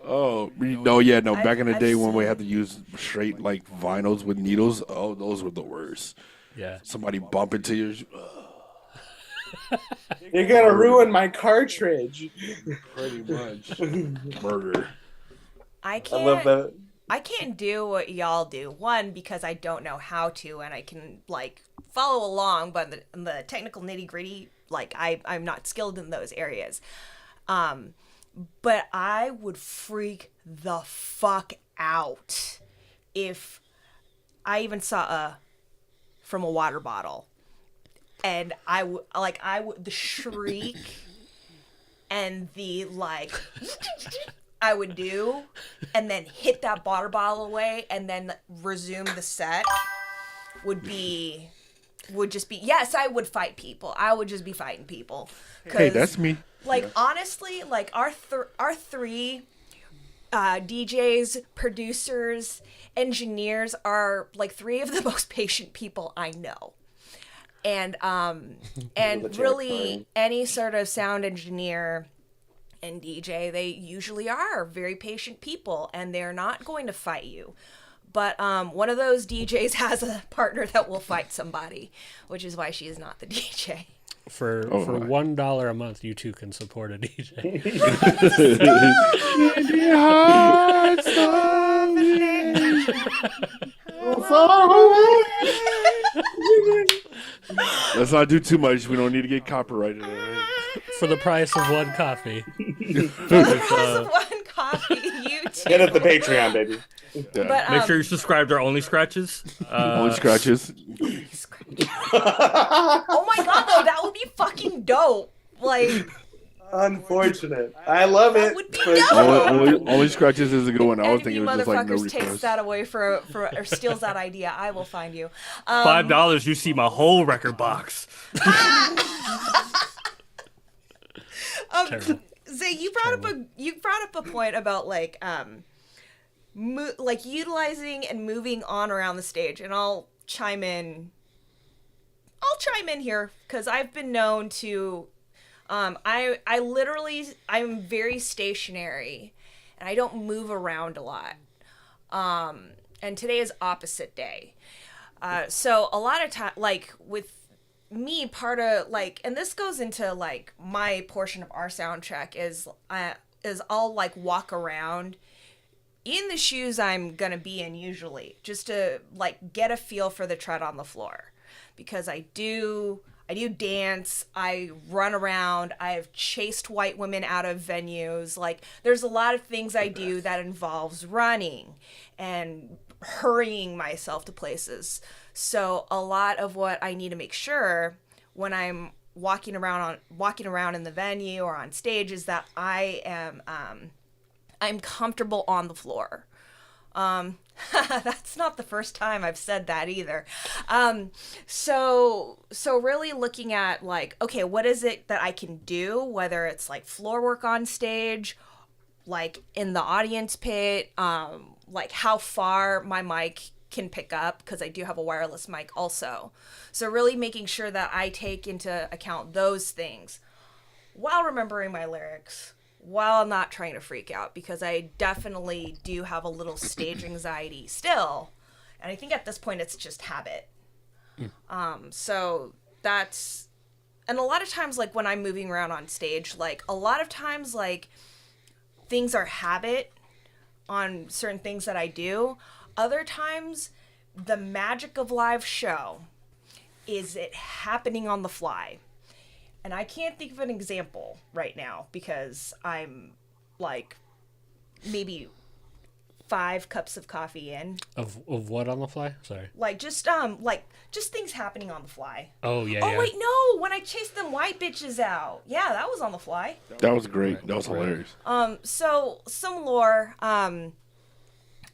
Oh, no. Back in the day when we had to use straight like vinyls with needles, oh, those were the worst. Yeah. Somebody bump into your. You're gonna ruin my cartridge. Pretty much. Murder. I I love that. can't do what y'all do. One, because I don't know how to, and I can like follow along, but the technical nitty gritty, like I'm not skilled in those areas. But I would freak the fuck out if I even saw from a water bottle, and I would the shriek and the like. I would do, and then hit that water bottle away, and then resume the set. Would just be yes. I would fight people. I would just be fighting people. Hey, that's me. Like honestly, like our three DJs, producers, engineers are like three of the most patient people I know. And really any sort of sound engineer and DJ, they usually are very patient people, and they're not going to fight you. But one of those DJs has a partner that will fight somebody, which is why she is not the DJ. For $1 a month, you too can support a DJ. Let's not do too much. We don't need to get copyrighted. All right? For the price of one coffee. One coffee, you too. Get at the Patreon, baby. Yeah. But, Make sure you subscribe to our Only Scratches. Only scratches. oh my god, though, that would be fucking dope. Like, Unfortunate. I love That it. would be but- no. Only scratches is a good one. I was And if thinking you it was just like no motherfuckers takes request. that away for or steals that idea, I will find you. $5, you see my whole record box. Terrible. Zay, you brought up a point about like like utilizing and moving on around the stage, and I'll chime in here because I've been known to I literally I'm very stationary and I don't move around a lot. And today is opposite day. So a lot of time, like with me, part of like, and this goes into like my portion of our sound check is I'll like walk around in the shoes I'm gonna be in usually, just to like get a feel for the tread on the floor, because I do dance, I run around, I've chased white women out of venues. Like there's a lot of things I do that involves running and hurrying myself to places. So a lot of what I need to make sure when I'm walking around in the venue or on stage is that I'm comfortable on the floor. That's not the first time I've said that either. So really looking at like, okay, what is it that I can do, whether it's like floor work on stage, like in the audience pit, like how far my mic can pick up, because I do have a wireless mic also. So really making sure that I take into account those things while remembering my lyrics, while not trying to freak out, because I definitely do have a little stage anxiety still. And I think at this point it's just habit. So that's, and a lot of times like when I'm moving around on stage, like a lot of times like things are habit on certain things that I do. Other times the magic of live show is it happening on the fly. And I can't think of an example right now because I'm like maybe 5 cups of coffee in. Of what on the fly? Sorry. Like just things happening on the fly. Oh yeah. Oh yeah. wait, no, when I chased them white bitches out. Yeah, that was on the fly. That was great. That was hilarious. So some lore.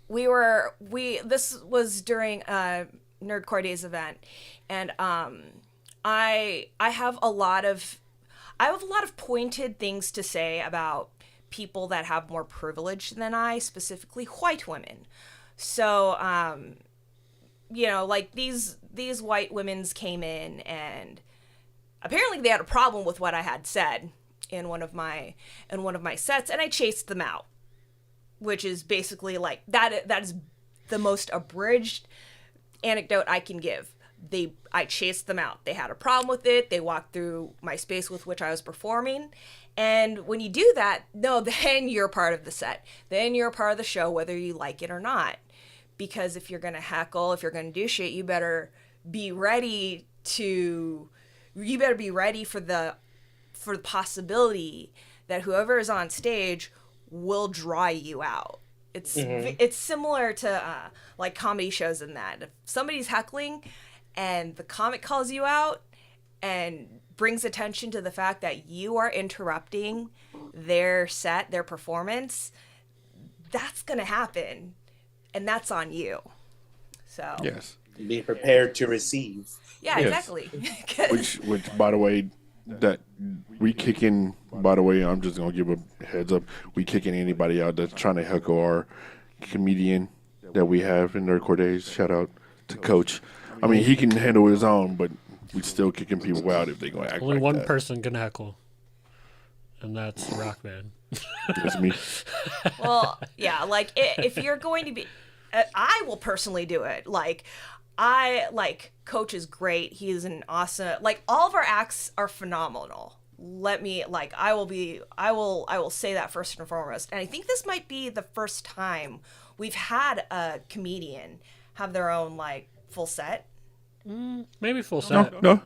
This was during a Nerdcore Dayz event, and I have a lot of pointed things to say about people that have more privilege than I, specifically white women. So, like these white women's came in and apparently they had a problem with what I had said in one of my sets, and I chased them out, which is basically like that is the most abridged anecdote I can give. I chased them out. They had a problem with it. They walked through my space with which I was performing. And when you do that, no, then you're part of the set. Then you're part of the show, whether you like it or not. Because if you're going to heckle, if you're going to do shit, you better be ready for the possibility that whoever is on stage will dry you out. It's similar to like comedy shows in that. If somebody's heckling and the comic calls you out and brings attention to the fact that you are interrupting their set, their performance, that's going to happen. And that's on you. So Yes. Be prepared to receive. yeah, Yes. exactly. Which, by the way, that we kicking. By the way, I'm just gonna give a heads up. We kicking anybody out that's trying to heckle our comedian that we have in Nerdcore Dayz. Shout out to Coach. I mean, he can handle his own, but we still kicking people out if they gonna act Only like one that. person can heckle, and that's Rockman. It's me. Well, yeah, like if you're going to be, I will personally do it. Like Coach is great. He's an awesome, like all of our acts are phenomenal. I will say that first and foremost. And I think this might be the first time we've had a comedian have their own like full set. Maybe full set. No.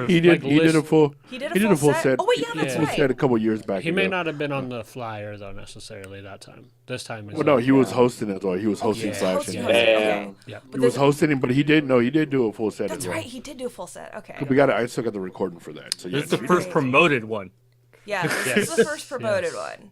He did. Like he did a list- full. He did a He did a full full set? set. Oh, wait, yeah, that's Full right. set a couple years back. He may ago. not have been on the flyer though necessarily that time. This time is. Well, no, he was hosting as well. He was hosting Yeah. slash. Hosting, and- okay. Yeah. But He was this- hosting him, but he did do a full set That's as well. right. He did do a full set. Okay. I still got the recording for that. So yeah, This is the he first Right. promoted one. Yeah, this is the first promoted one.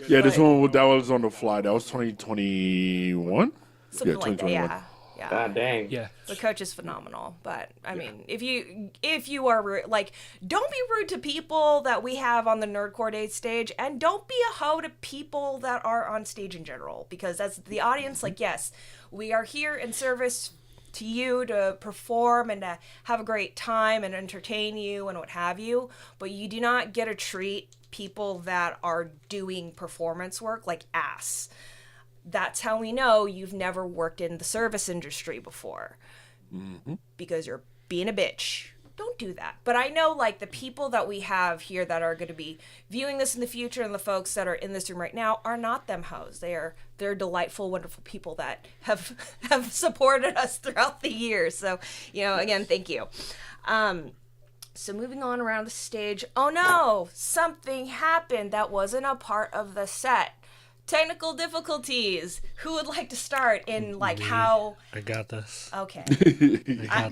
Yeah, this one that was on the fly. That was 2021. Something Yeah, like that. 2021. Yeah. God dang. Yeah. The coach is phenomenal, but I mean, if you are like, don't be rude to people that we have on the Nerdcore Dayz stage, and don't be a hoe to people that are on stage in general, because as the audience, like, yes, we are here in service to you to perform and to have a great time and entertain you and what have you, but you do not get to treat people that are doing performance work like ass. That's how we know you've never worked in the service industry before. Because you're being a bitch. Don't do that. But I know, like, the people that we have here that are going to be viewing this in the future, and the folks that are in this room right now are not them hoes. They're delightful, wonderful people that have supported us throughout the years. So, again, thank you. So moving on around the stage. Oh no, something happened that wasn't a part of the set. Technical difficulties. Who would like to start in, like, how... I got this. Okay. I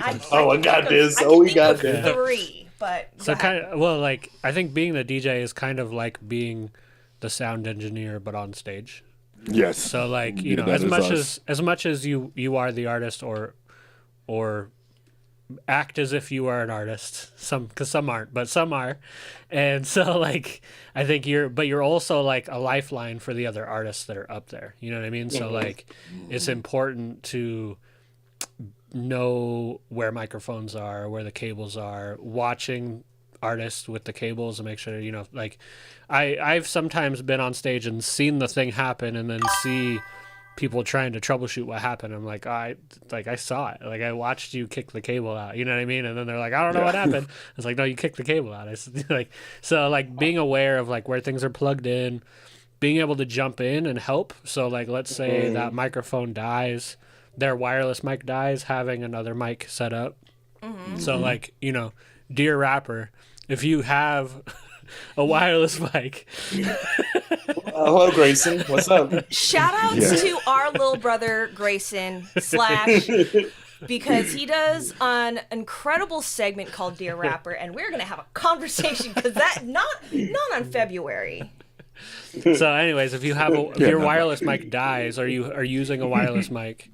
got this. We got this. 3, but So go ahead. kind of, well, like, I think being the DJ is kind of like being the sound engineer, but on stage. Yes. So, like, that as is much us. as much as you are the artist, or act as if you are an artist, because some aren't, but some are, and so, like, I think you're also like a lifeline for the other artists that are up there, you know what I mean? So, like, it's important to know where microphones are, where the cables are, watching artists with the cables, and make sure, like, I've sometimes been on stage and seen the thing happen, and then see people trying to troubleshoot what happened. I'm like, I saw it. Like, I watched you kick the cable out. You know what I mean? And then they're like, I don't know what happened. I was like, no, you kicked the cable out. Like, being aware of, like, where things are plugged in, being able to jump in and help. So, like, let's say that microphone dies, their wireless mic dies, having another mic set up. So, like, dear rapper, if you have a wireless mic. Hello, Grayson. What's up? Shout outs to our little brother Grayson / because he does an incredible segment called Dear Rapper, and we're gonna have a conversation because that not on February. So, anyways, if you have if your wireless mic dies, or you are using a wireless mic,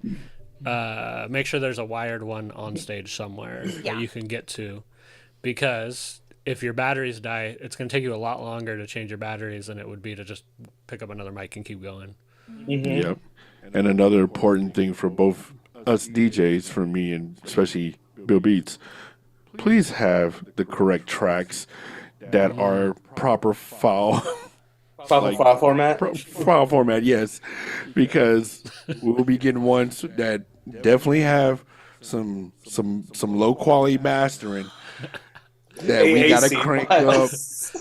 make sure there's a wired one on stage somewhere that you can get to, because if your batteries die, it's going to take you a lot longer to change your batteries than it would be to just pick up another mic and keep going. Yep. And another important thing for both us DJs, for me and especially Bill Beats, please have the correct tracks that are proper file format. File format, yes, because we'll be getting ones that definitely have some low quality mastering that we gotta crank up.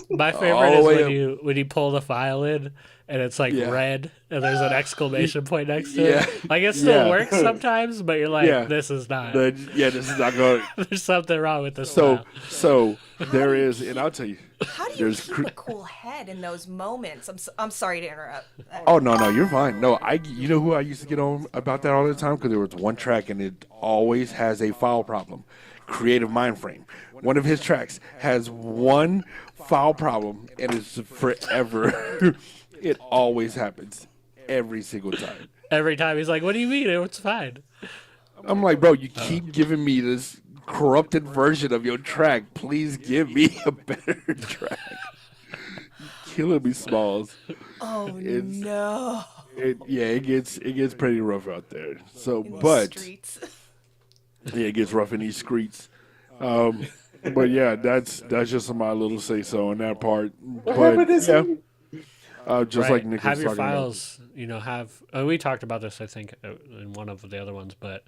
My favorite is when you pull the file in and it's like red and there's an exclamation point next to it. Like, it still works sometimes, but you're like, this is not. This is not going. There's something wrong with this. So there is, and I'll tell you. How do you keep a cool head in those moments? I'm sorry to interrupt. Oh no, you're fine. No, you know who I used to get on about that all the time, because there was one track and it always has a file problem. Creative Mindframe. One of his tracks has one file problem, and it's forever. It always happens every single time. Every time he's like, "What do you mean? It's fine." I'm like, bro, you keep giving me this corrupted version of your track. Please give me a better track. Killing me, Smalls. Oh no. It gets pretty rough out there. So, Streets. Yeah, it gets rough in these streets. But yeah, that's just my little say so on that part. But just like Nick have was your talking files, we talked about this, I think, in one of the other ones, but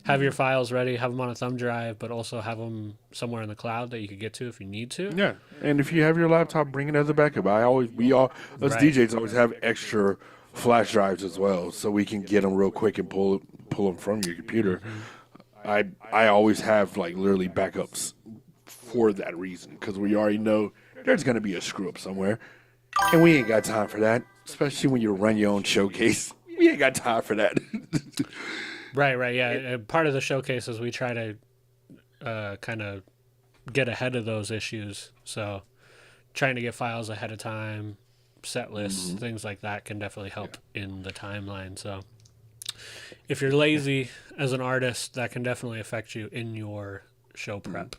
have your files ready, have them on a thumb drive, but also have them somewhere in the cloud that you could get to if you need to. Yeah, and if you have your laptop, bring it as a backup. Us DJs always have extra flash drives as well, so we can get them real quick and pull them from your computer. I always have, like, literally backups for that reason, because we already know there's going to be a screw up somewhere, and we ain't got time for that, especially when you run your own showcase. We ain't got time for that. Right, yeah. And part of the showcase is we try to kind of get ahead of those issues. So trying to get files ahead of time, set lists, things like that can definitely help in the timeline. So if you're lazy as an artist, that can definitely affect you in your show prep.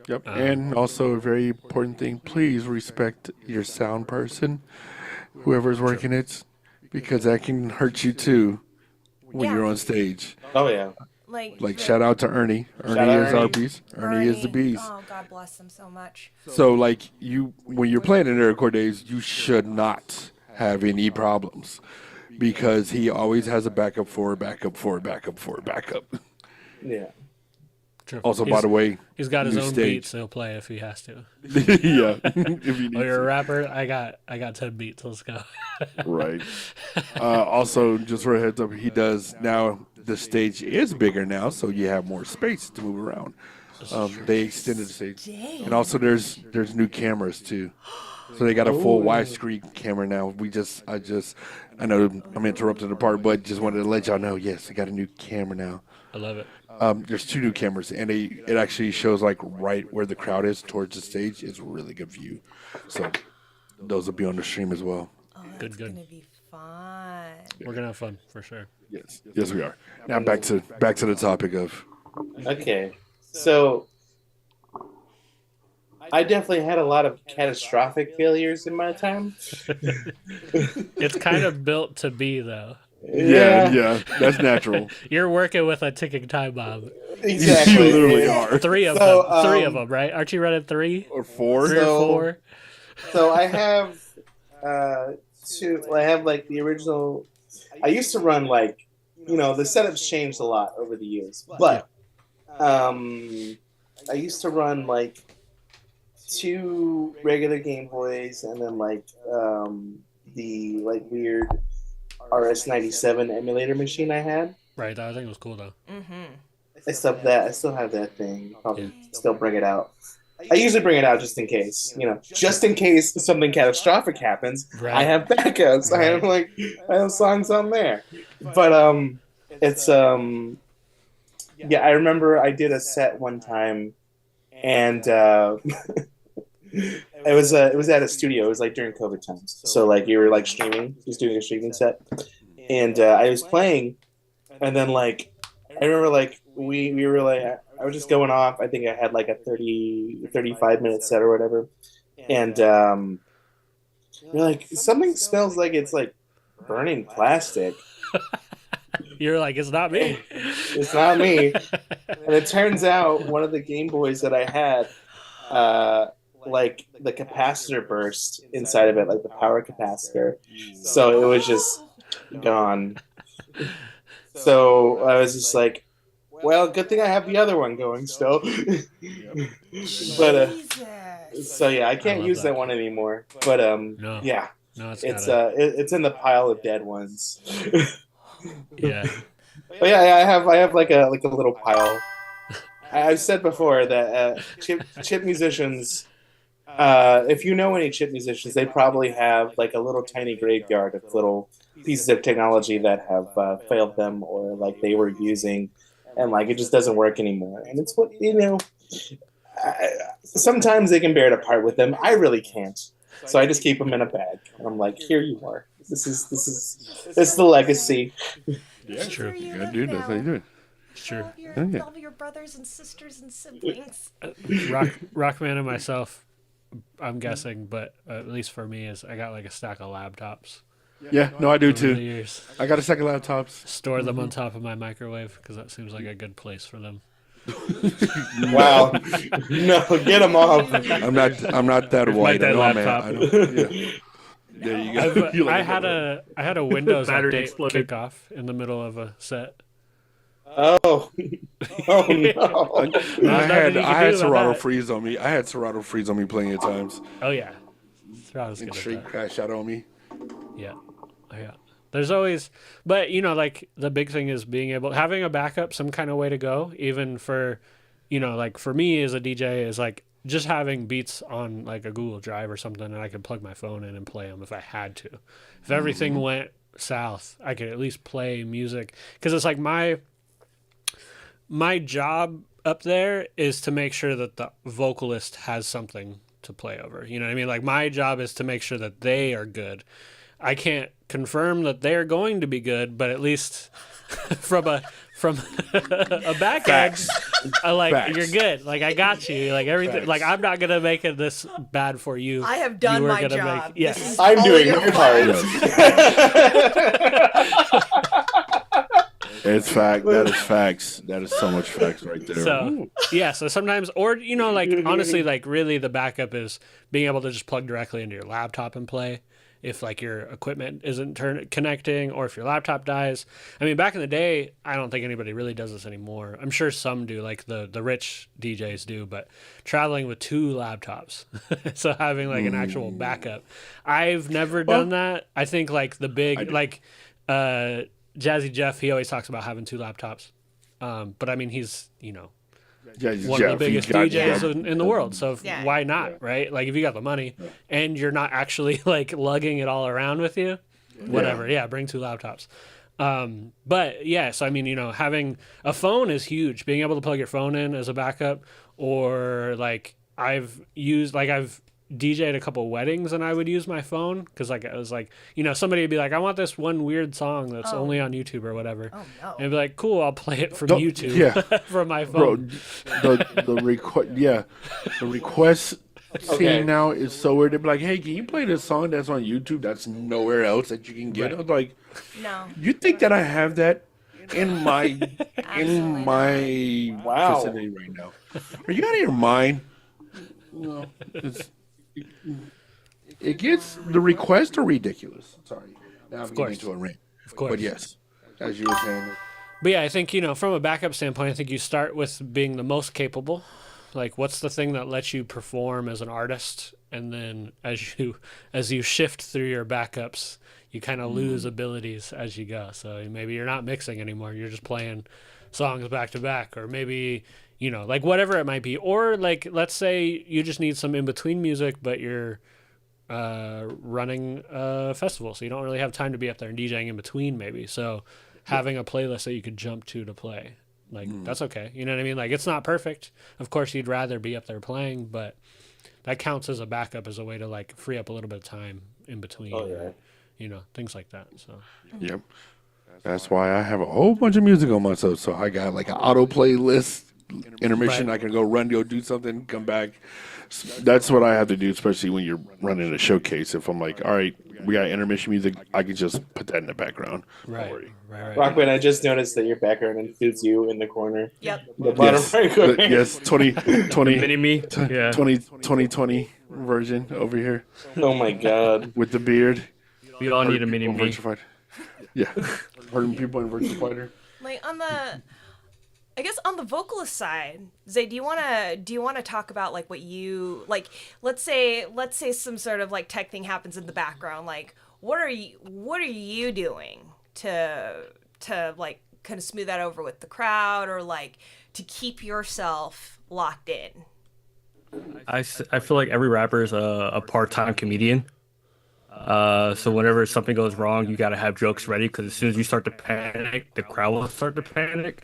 Yep. And also a very important thing, please respect your sound person, whoever's working it, because that can hurt you too when Yeah. you're on stage. Oh yeah. Like shout out to Ernie. Ernie out is our Ernie. beast. Ernie is the beast. Oh, God bless him so much. So like when you're playing in Nerdcore Days, you should not have any problems because he always has a backup for backup. Yeah. True. Also, by the way, he's got his new own stage. beats he'll play if he has to. Yeah. If you need Oh, you're a to. rapper? I got 10 beats. Let's go. Right. Also, just for a heads up, he does now. The stage is bigger now, so you have more space to move around. They extended the stage, and also there's new cameras too. So they got a full widescreen camera now. I know I'm interrupting the part, but just wanted to let y'all know. Yes, they got a new camera now. I love it. There's 2 new cameras, and it actually shows like right where the crowd is towards the stage. It's a really good view. So those will be on the stream as well. Oh, that's Good. gonna be fun. We're gonna have fun for sure. Yes, we are. Now back to the topic of. Okay. So I definitely had a lot of catastrophic failures in my time. It's kind of built to be though. Yeah, that's natural. You're working with a ticking time bomb. Exactly. You literally are. Three of them, right? Aren't you running 3? Or 4. 3 or 4? So I have I have like the original. I used to run like, the setup's changed a lot over the years, but I used to run like 2 regular Game Boys and then like the like weird RS-97 emulator machine I had. Right, I think it was cool though. I still have that thing. Probably still bring it out. I usually bring it out just in case, just in case something catastrophic happens. Right. I have backups. Right. I have songs on there. But it's yeah. I remember I did a set one time, and it was at a studio. It was like during COVID times, so like you were like streaming, just doing a streaming set, and I was playing, and then like I remember like we were like I was just going off. I think I had like a 35-minute set or whatever, and you're like something smells like it's like burning plastic. You're like, it's not me. It's not me. And it turns out one of the Game Boys that I had, like the capacitor burst inside of it, like the power capacitor. So it was just gone. So I was just like, well, good thing I have the other one going still. But so yeah, I can't use that one anymore. But No. yeah, No, it's it's in the pile of dead ones. yeah. But yeah, I have like a little pile. I've said before that chip musicians, if you know any chip musicians, they probably have like a little tiny graveyard of little pieces of technology that have failed them or like they were using, and like it just doesn't work anymore. And it's what sometimes they can bear it apart with them. I really can't, so I just keep them in a bag. And I'm like, here you are. This is the legacy. Yeah, Sure. Yeah, dude, that's how you do it. Sure. All of your brothers and sisters and siblings. Rockman and myself, I'm guessing, but at least for me, is I got like a stack of laptops. Yeah, no, I do over the too. years. I got a second laptops. Store them on top of my microwave because that seems like a good place for them. Wow. No, get them off. I'm not that white. that I know I'm laptop. I don't, yeah. There you go. You I like had a Windows Battery update exploded. kick off in the middle of a set. Oh no. I had do about Serato that. freeze on me. I had Serato freeze on me plenty of times. Oh yeah, I was And good at straight that. crash out on me. Yeah. Oh, yeah. There's always, but like the big thing is being able, having a backup, some kind of way to go, even for, like for me as a DJ is like just having beats on like a Google Drive or something and I could plug my phone in and play them if I had to. If everything went south, I could at least play music. Cause it's like my job up there is to make sure that the vocalist has something to play over. You know what I mean? Like my job is to make sure that they are good. I can't confirm that they're going to be good, but at least from a back end, I like Facts. you're good. Like I got you. Like everything. Facts. Like I'm not gonna make it this bad for you. I have done You are my gonna job. Yes. This is I'm all doing your my fault. part. It's fact. That is facts. That is so much facts right there. So yeah, so sometimes, or like honestly, like really, the backup is being able to just plug directly into your laptop and play. If like your equipment isn't connecting, or if your laptop dies. I mean, back in the day, I don't think anybody really does this anymore. I'm sure some do, like the rich DJs do, but traveling with 2 laptops, so having like an actual backup. I've never done that. I think like the big like Jazzy Jeff, he always talks about having 2 laptops. But I mean, he's one of the biggest DJs in the world. So why not, right? Like if you got the money and you're not actually like lugging it all around with you, whatever. Yeah, bring 2 laptops. But yeah, so I mean, having a phone is huge. Being able to plug your phone in as a backup, or like I've DJ'd a couple weddings and I would use my phone because like I was like, somebody would be like, I want this one weird song that's only on YouTube or whatever. Oh no. And I'd be like, cool, I'll play it from YouTube from my phone. Bro, the request scene now is so weird. They'd be like, hey, can you play this song that's on YouTube that's nowhere else that you can get? I was like, No. you think that I have that in my Wow. vicinity right now? Are you out of your mind? No, it gets the requests are ridiculous. Sorry, now I'm getting into a rant. Of course. But yes, as you were saying. But yeah, I think, from a backup standpoint, I think you start with being the most capable. Like, what's the thing that lets you perform as an artist? And then as you shift through your backups, you kind of lose abilities as you go. So maybe you're not mixing anymore. You're just playing songs back to back, or maybe, like whatever it might be. Or like, let's say you just need some in-between music, but you're running a festival, so you don't really have time to be up there and DJing in between maybe. So having a playlist that you could jump to play, like that's okay. You know what I mean? Like it's not perfect. Of course, you'd rather be up there playing, but that counts as a backup, as a way to like free up a little bit of time in between. Oh, yeah. Things like that. So Yep. That's why I have a whole bunch of music on myself. So I got like an auto playlist, intermission. Right. I can go do something, come back. That's what I have to do, especially when you're running a showcase. If I'm like, all right, we got intermission music, I can just put that in the background. right. Rockman, I just noticed that your background includes you in the corner. Yep. The bottom right corner. Yes, 2020 Mini-me. Yeah. 2020 version over here Oh my god. with the beard. We all need a People in mini-me. Virtua Fighter. Yeah, hurting people in Virtua Fighter. Like I guess on the vocalist side, Zay, do you wanna talk about like what you like? Let's say some sort of like tech thing happens in the background. Like, what are you doing to like kind of smooth that over with the crowd, or like to keep yourself locked in? I feel like every rapper is a part-time comedian. So whenever something goes wrong, you got to have jokes ready, because as soon as you start to panic, the crowd will start to panic.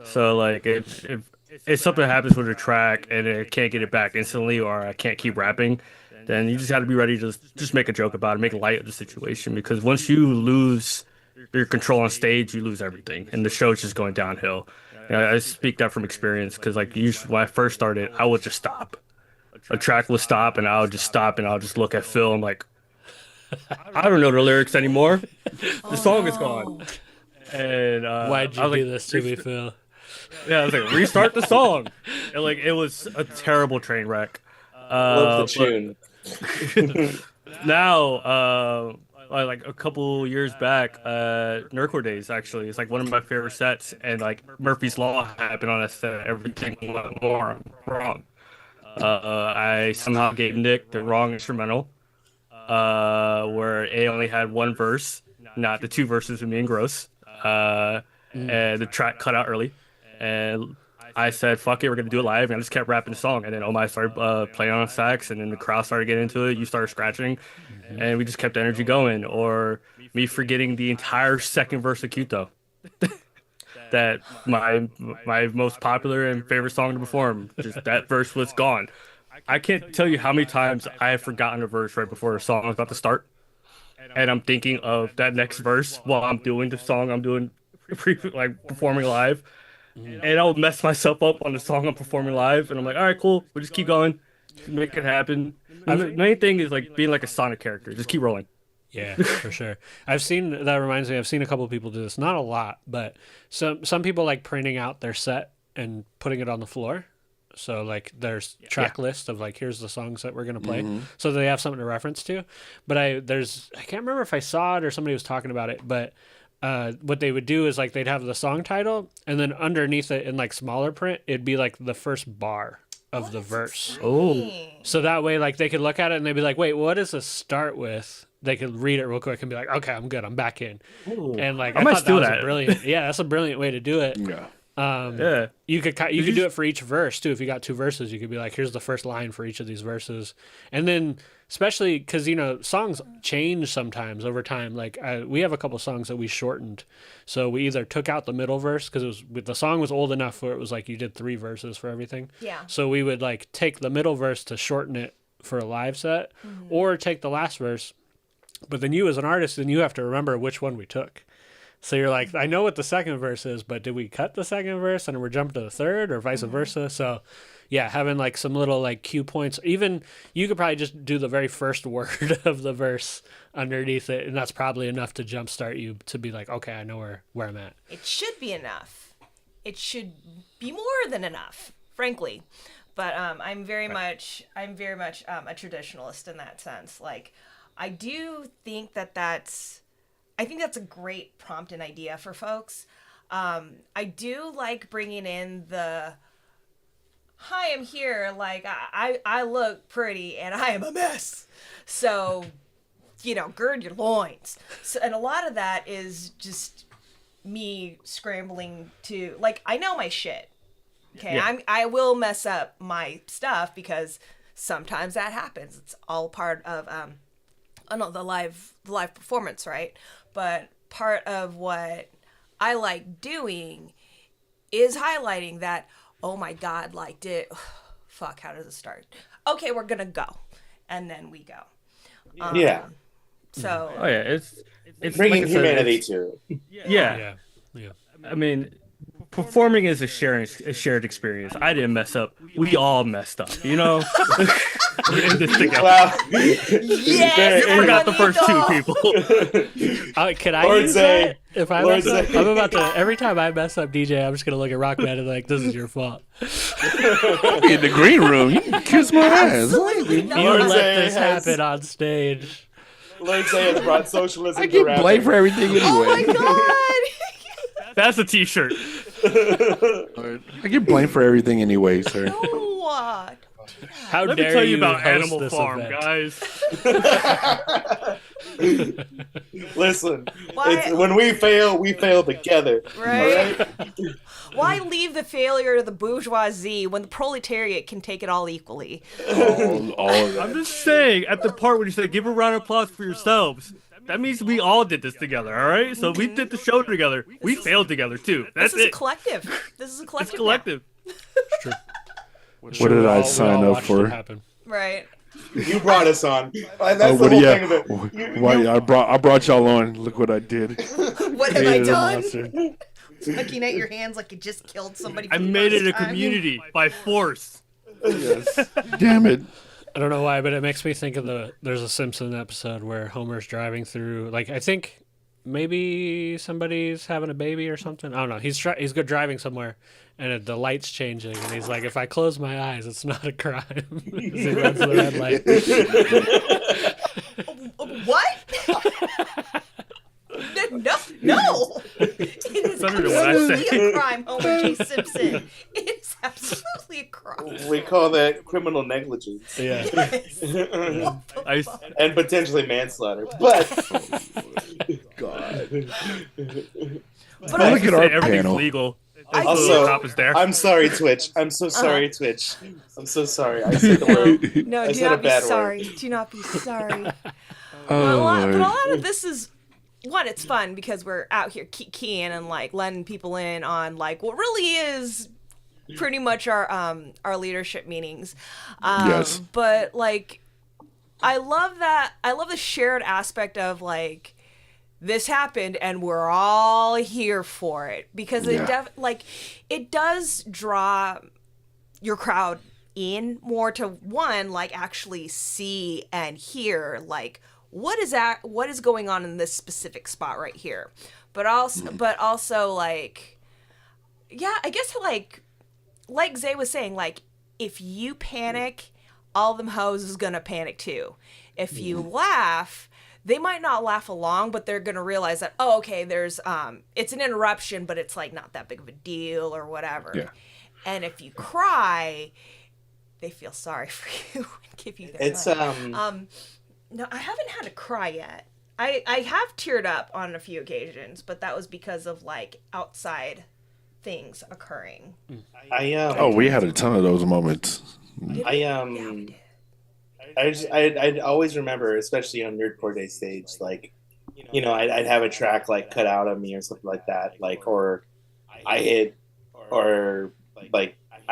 So like if something happens with a track and I can't get it back instantly, or I can't keep rapping, then you just got to be ready to just make a joke about it, make light of the situation, because once you lose your control on stage, you lose everything, and the show's just going downhill. I speak that from experience, because like usually when I first started, I would just stop. A track will stop, and I'll just stop, and I'll just look at Phil. I'm like, I don't know the lyrics anymore. The song is gone. And Why'd you I was do like, this to me, Phil? Yeah, I was like, restart the song. And like, it was a terrible train wreck. Love the tune. Now, like a couple years back, Nerdcore Dayz actually is like one of my favorite sets, and like Murphy's Law happened on that set. Everything went wrong. I somehow gave Nick the wrong instrumental, where A only had one verse, not the 2 verses with me and Gross, and the track cut out early, and I said, fuck it, we're gonna do it live, and I just kept rapping the song, and then Omai started playing on sax, and then the crowd started getting into it, you started scratching, and we just kept the energy going. Or me forgetting the entire second verse of Kyuto. That my most popular and favorite song to perform, just that verse was gone. I can't tell you how many times I have forgotten a verse right before a song is about to start, and I'm thinking of that next verse while I'm doing the song I'm doing, like performing live, and I'll mess myself up on the song I'm performing live, and I'm like, all right, cool, we'll just keep going, make it happen. The main thing is like being like a Sonic character, just keep rolling. Yeah, for sure. That reminds me, I've seen a couple of people do this. Not a lot, but some people like printing out their set and putting it on the floor. So like there's track list of like, here's the songs that we're going to play. So they have something to reference to. But I can't remember if I saw it or somebody was talking about it, but what they would do is like they'd have the song title and then underneath it in like smaller print, it'd be like the first bar of the verse. Oh, So that way like they could look at it and they'd be like, wait, what does this start with? They could read it real quick and be like, okay, I'm good. I'm back in. ooh. And like, I I might thought that steal was that. a brilliant, that's a brilliant way to do it. Yeah. Yeah. You could do it for each verse too. If you got 2 verses, you could be like, here's the first line for each of these verses. And then especially because, songs change sometimes over time. Like we have a couple songs that we shortened. So we either took out the middle verse because the song was old enough where it was like you did 3 verses for everything. Yeah. So we would like take the middle verse to shorten it for a live set or take the last verse. But then you as an artist, then you have to remember which one we took. So you're like, I know what the second verse is, but did we cut the second verse and we're jumping to the third or vice versa? So yeah, having like some little like cue points, even you could probably just do the very first word of the verse underneath it. And that's probably enough to jumpstart you to be like, okay, I know where I'm at. It should be enough. It should be more than enough, frankly. But I'm very much a traditionalist in that sense. Like, I do think that's a great prompt and idea for folks. I do like bringing in the, hi, I'm here. Like, I look pretty and I am a mess. So, gird your loins. So, and a lot of that is just me scrambling to, like, I know my shit. Okay, Yeah. I will mess up my stuff because sometimes that happens. It's all part of the live performance, right? But part of what I like doing is highlighting that, oh my God, like fuck, how does it start? Okay, we're gonna go. And then we go. Yeah. So Oh yeah, it's Bringing like I said, humanity it's- to it. Yeah. I mean, performing is a shared experience. I didn't mess up. We all messed up, We're in this together. Well, yes, We got the everyone first 2 needs people. Can I Lord use say- that? If I Lord mess up, say- I'm about to, every time I mess up DJ, I'm just going to look at Rockman and like, this is your fault. In the green room, you can kiss my ass. absolutely not. You Lord let say this has- happen on stage. Lord Say has brought socialism I to get rapping. blamed for everything anyway. Oh my God. That's a T-shirt. I get blamed for everything anyway, sir. No. How Let me dare tell you about host Animal this Farm, event? guys. Listen, Why- when we fail together. Right. All right? Why leave the failure to the bourgeoisie when the proletariat can take it all equally? All of I'm that. just saying, at the part where you say, give a round of applause for yourselves, that means we all did this together, all right? So we did the show together. We failed together, too. That's This is a it. collective. This is a collective. It's collective. What did I sign up for? now. Right. You brought us on. That's Oh, the what whole do thing of you? it. Why I brought y'all on? Look what I did. What have I Created a done? monster. Looking at your hands like you just killed somebody. I for the made it first a time. community by force. Yes. Damn it. I don't know why, but it makes me think of there's a Simpson episode where Homer's driving through, like, I think maybe somebody's having a baby or something. I don't know. He's good driving somewhere, and the light's changing, and he's like, if I close my eyes, it's not a crime. He runs the red light. What? No. It is Better than what I absolutely say. a crime, Homer J. Simpson. It is absolutely a crime. We call that criminal negligence Yeah. I, and potentially manslaughter. But God. But Look at our everything's panel. legal. I Until Also, the cop is there. I'm sorry, Twitch. I'm so sorry, Uh-huh. Twitch. I'm so sorry. I said the word. no, I do said a not be bad word. sorry. Do not be sorry. Oh, But a Lord. lot of this is one. It's fun because we're out here keying and like letting people in on like what really is pretty much our leadership meetings. Yes. But like, I love that. I love the shared aspect of like, this happened and we're all here for it, because it does draw your crowd in more to one, like actually see and hear like what is going on in this specific spot right here, but also like, yeah, I guess like Zay was saying, like if you panic, all them hoes is gonna panic too. If you laugh, they might not laugh along, but they're going to realize that, oh, okay, there's, it's an interruption, but it's like not that big of a deal or whatever. Yeah. And if you cry, they feel sorry for you and give you their money. No, I haven't had to cry yet. I have teared up on a few occasions, but that was because of like outside things occurring. We had a ton of those moments. Yeah, we did. I always remember, especially on Nerdcore Day stage, like, you know, I'd have a track like cut out of me or something like that, like, or I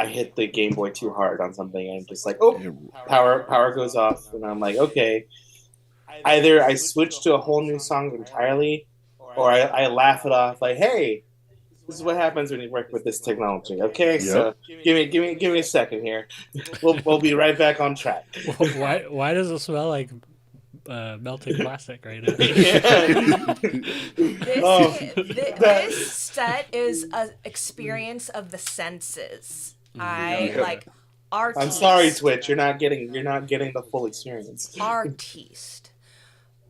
hit the Game Boy too hard on something, and just like, oh, power goes off, and I'm like, okay, either I switch to a whole new song entirely, or I laugh it off, like, hey, this is what happens when you work with this technology. Okay, so give me a second here. We'll be right back on track. Why does it smell like melting plastic right now? This set is an experience of the senses. Like artiste. I'm sorry, Twitch. You're not getting the full experience. Artiste.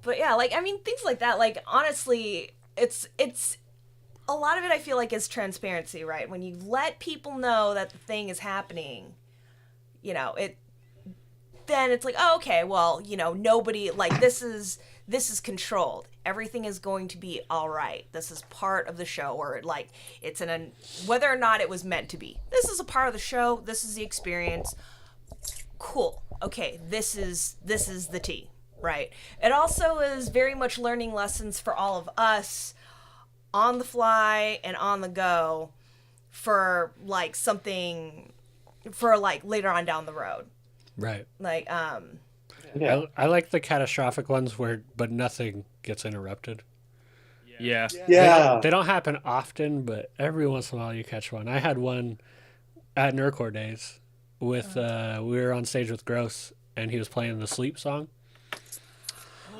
But yeah, like I mean things like that. Like honestly, it's. A lot of it I feel like is transparency, right? When you let people know that the thing is happening, you know, then it's like, oh, okay, well, you know, nobody, like, this is controlled. Everything is going to be all right. This is part of the show, or like, it's whether or not it was meant to be. This is a part of the show. This is the experience. Cool. Okay, this is the tea, right? It also is very much learning lessons for all of us, on the fly and on the go, for like something for like later on down the road. Right. Like Yeah. I like the catastrophic ones but nothing gets interrupted. Yeah. They don't happen often, but every once in a while you catch one. I had one at Nerdcore Days with we were on stage with Gross, and he was playing the Sleep song.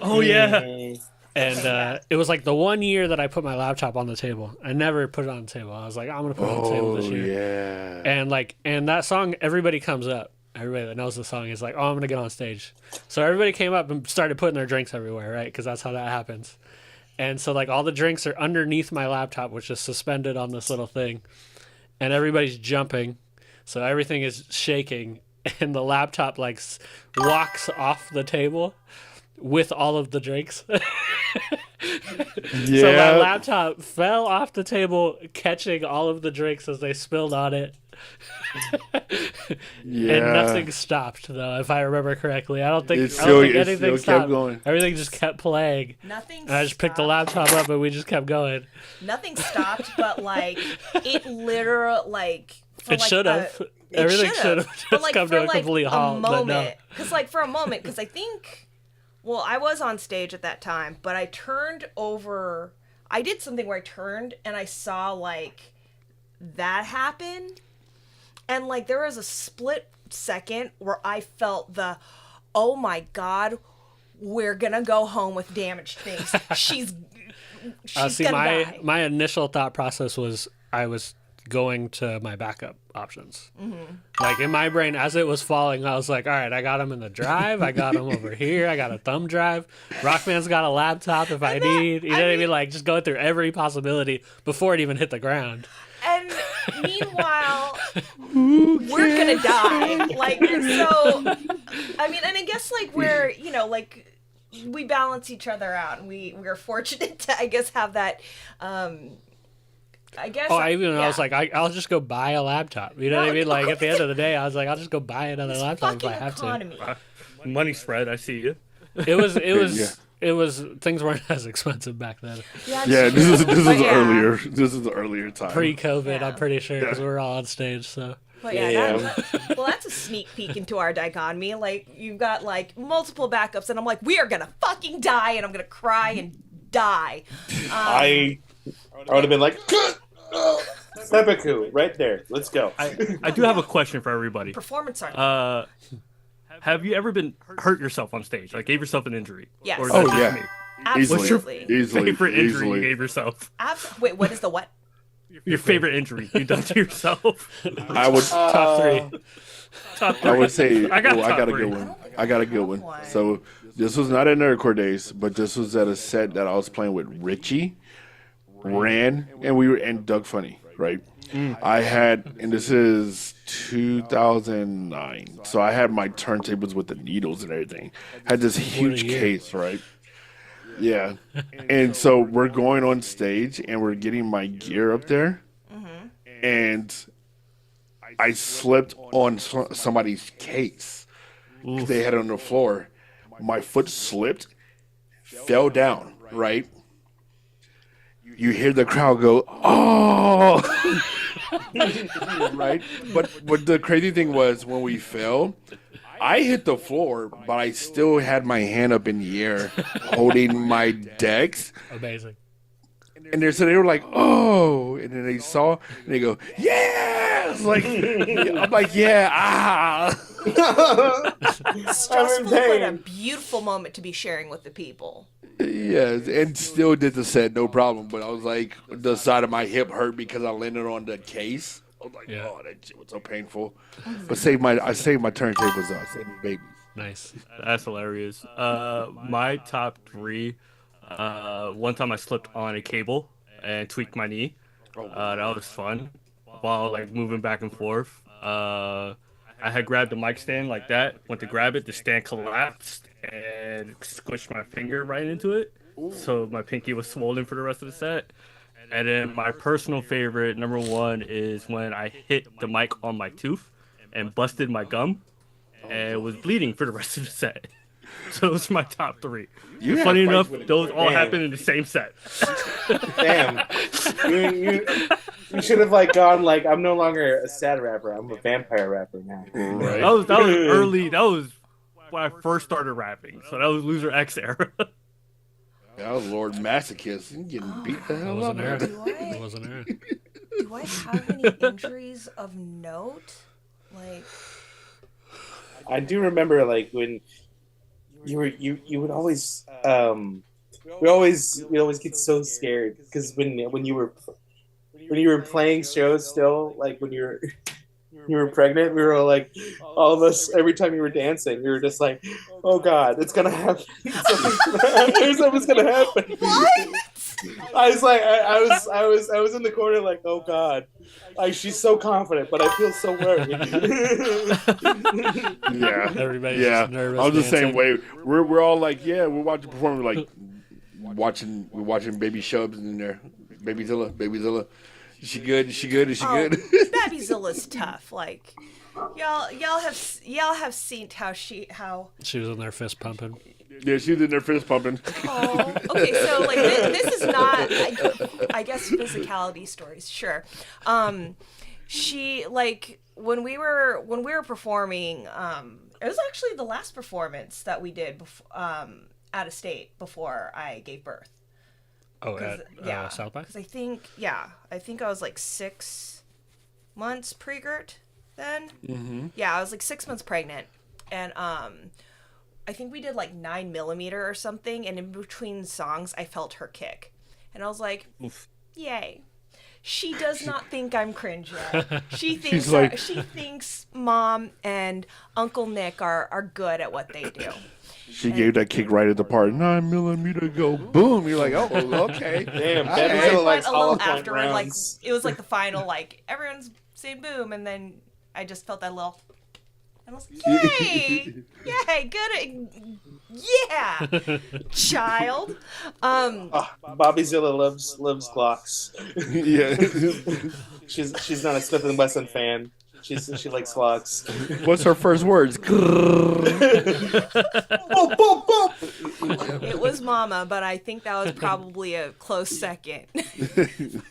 Oh yeah. And it was like the 1 year that I put my laptop on the table. I never put it on the table. I was like, I'm going to put it on the table this year. Yeah. And that song, everybody comes up. Everybody that knows the song is like, oh, I'm going to get on stage. So everybody came up and started putting their drinks everywhere, right? Because that's how that happens. And so like all the drinks are underneath my laptop, which is suspended on this little thing. And everybody's jumping. So everything is shaking. And the laptop like walks off the table with all of the drinks. Yeah. So my laptop fell off the table, catching all of the drinks as they spilled on it. Yeah. And nothing stopped, though, if I remember correctly. I don't think It still anything kept stopped. going. Everything just kept playing. nothing. And I just picked the laptop up and we just kept going. Nothing stopped, but like it literally like. It should have. Everything should have just come to a complete halt. But no. Because like for a moment, because I think. Well, I was on stage at that time, but I turned over. I did something where I turned and I saw like that happen, and like there was a split second where I felt oh my god, we're gonna go home with damaged things. She's See, gonna die. my initial thought process was I was going to my backup options. Mm-hmm. Like in my brain, as it was falling, I was like, all right, I got him in the drive. I got him over here. I got a thumb drive. Rockman's got a laptop if I need. You know what I mean? Like just going through every possibility before it even hit the ground. And meanwhile, we're gonna die. Like, so, I mean, and I guess, like, we're, you know, like, we balance each other out. And we're fortunate to, I guess, have that, I guess. Oh, I was like, I'll just go buy a laptop. You know what I mean? Like, at the end of the day, I was like, I'll just go buy another laptop if I have economy. to. Money spread, I see you. It was things weren't as expensive back then. Yeah, Yeah, true. this is But yeah. earlier. This is the earlier time. Pre-COVID, Yeah. I'm pretty sure, because we were all on stage. So But yeah, Yeah. well, that's a sneak peek into our dichotomy. Like, you've got like multiple backups, and I'm like, we are gonna fucking die, and I'm gonna cry and die. I would have been like, seppuku, right there. Let's go. I do have a question for everybody. Performance art. Have you ever been hurt yourself on stage? Like gave yourself an injury? Yes. Or is Oh that just yeah, me? Absolutely. easily, Favorite injury you easily. gave yourself? Wait, what is the what? Your favorite injury you done to yourself? I would. top three. Top three. I would say. I got I top got a three. good one. I got a good one. One. So this was not at Nerdcore Days, but this was at a set that I was playing with Richie, Ran, and Doug Funny, right? I had, and this is 2009. So I had my turntables with the needles and everything. Had this huge year. case, right? Yeah. And so we're going on stage and we're getting my gear up there. And I slipped on somebody's case. They had it on the floor. My foot slipped, fell down, right? You hear the crowd go, oh! Right? But the crazy thing was when we fell, I hit the floor, but I still had my hand up in the air holding my decks. Amazing. And they were like, oh, and then they saw, and they go, yeah, it's like, I'm like, yeah, ah. Stressful, but a beautiful moment to be sharing with the people. Yeah, and still did the set, no problem. But I was like, the side of my hip hurt because I landed on the case. I was like, Yeah. oh, that shit was so painful. But I saved my turntables, though. I saved my babies. Nice. That's hilarious. My top three. One time I slipped on a cable and tweaked my knee. That was fun. While like moving back and forth. I had grabbed the mic stand like that. Went to grab it. The stand collapsed and squished my finger right into it. So my pinky was swollen for the rest of the set. And then my personal favorite, number one, is when I hit the mic on my tooth and busted my gum and was bleeding for the rest of the set. So those are my top three. You had Funny fights enough, with it. those all Damn. happened in the same set. Damn. You should have like gone like, I'm no longer a sad rapper. I'm a vampire rapper now. Right. That was early. That was when I first started rapping. So that was Loser X era. That was Lord Masochist. You getting beat the It hell was up. an era. Do It I, was an era. do I have any injuries of note? Like, I do remember like when you would always we'd always get so scared because when you were playing shows still, like when you were pregnant, we were all like, all of us, every time you were dancing, we were just like, oh God, it's gonna happen. Something's gonna happen. what? I was like, I was in the corner like, oh God, like she's so confident, but I feel so worried. Yeah. Everybody's Yeah. just nervous. I was the same dancing. way. We're all like, yeah, we're watching performance, like we're watching Baby Shubs in there. Baby Zilla. Is she good? Is she good? Is she good? Babyzilla's tough. Like, y'all have seen how She was in there fist pumping. Yeah, she was in there fist pumping. Oh, okay. So like this is not, I guess, physicality stories. Sure. She like when we were performing. It was actually the last performance that we did out of state before I gave birth. Oh, at South by? Because I think I was like 6 months pre-girt then. Mm-hmm. Yeah, I was like 6 months pregnant, and I think we did like 9mm or something, and in between songs, I felt her kick, and I was like, "Yay!" She does not think I'm cringe yet. She thinks like- she thinks Mom and Uncle Nick are good at what they do. She gave that kick right at the part. 9mm go boom. You're like, oh, okay. Damn, All Baby right. Zilla But likes a hollow little point afterward, like rounds. it was like the final, like everyone's saying boom, and then I just felt that little, and I was like, yay, yay, good, yeah, child. Bobby Zilla loves Glocks. Yeah. She's not a Smith and Wesson fan. She likes locks. What's her first words? Boop, boop, boop. It was Mama, but I think that was probably a close second.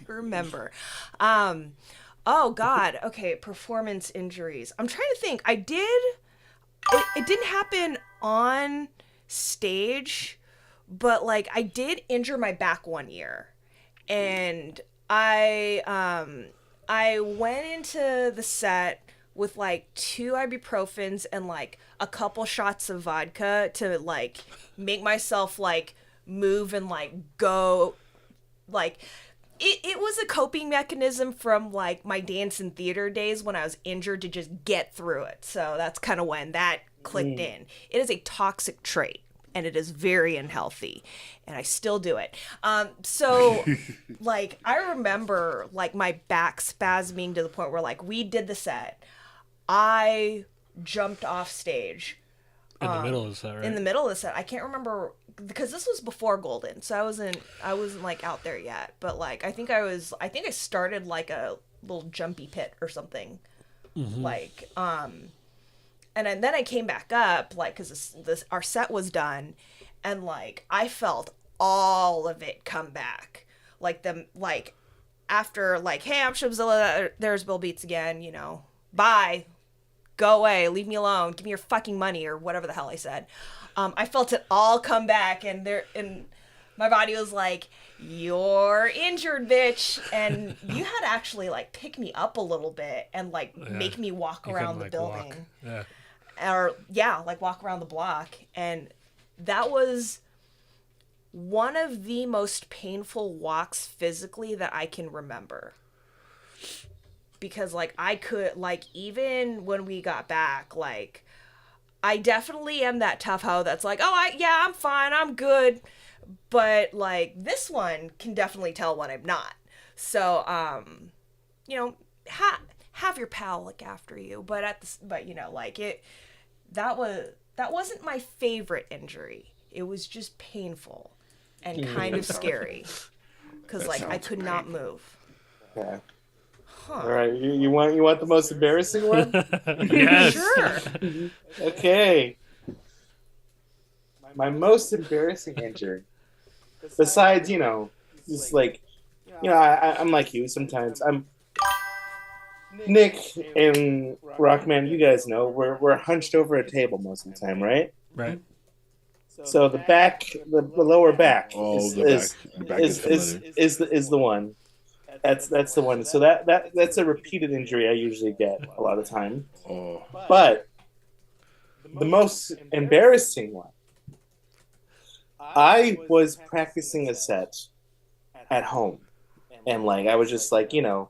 Remember. Oh God. Okay, performance injuries. I'm trying to think. It didn't happen on stage, but like I did injure my back one year. And I went into the set with like 2 ibuprofens and like a couple shots of vodka to like make myself like move and like go. Like it was a coping mechanism from like my dance and theater days when I was injured to just get through it. So that's kind of when that clicked in. It is a toxic trait and it is very unhealthy, and I still do it. So like I remember like my back spasming to the point where like we did the set, I jumped off stage In the middle of the set, right? in the middle of the set. I can't remember because this was before Golden, so I wasn't like out there yet. But like I think I started like a little jumpy pit or something, like and then I came back up like because our set was done, and like I felt all of it come back, like after like, hey, I'm Shabzilla, there's Bill Beats again, you know, bye. Go away, leave me alone, give me your fucking money, or whatever the hell I said. I felt it all come back, and my body was like, you're injured, bitch. And you had to actually like pick me up a little bit and like make me walk around the building. Yeah. Or like walk around the block. And that was one of the most painful walks physically that I can remember. Because like I could like even when we got back, like I definitely am that tough hoe that's like, I'm fine, I'm good, but like this one can definitely tell when I'm not. So you know, have your pal look after you, but you know, like that wasn't my favorite injury. It was just painful and kind of scary because like I could not move. Okay. All right, you want the most embarrassing one? Yes. Sure. Okay. My most embarrassing injury, besides, you know, just like, you know, I'm like you sometimes. Nick and Rockman, you guys know, we're hunched over a table most of the time, right? Right. So the lower back is the one. That's the one. So that's a repeated injury I usually get a lot of time. Oh. But the most embarrassing one, I was practicing a set at home, and like I was just like, you know,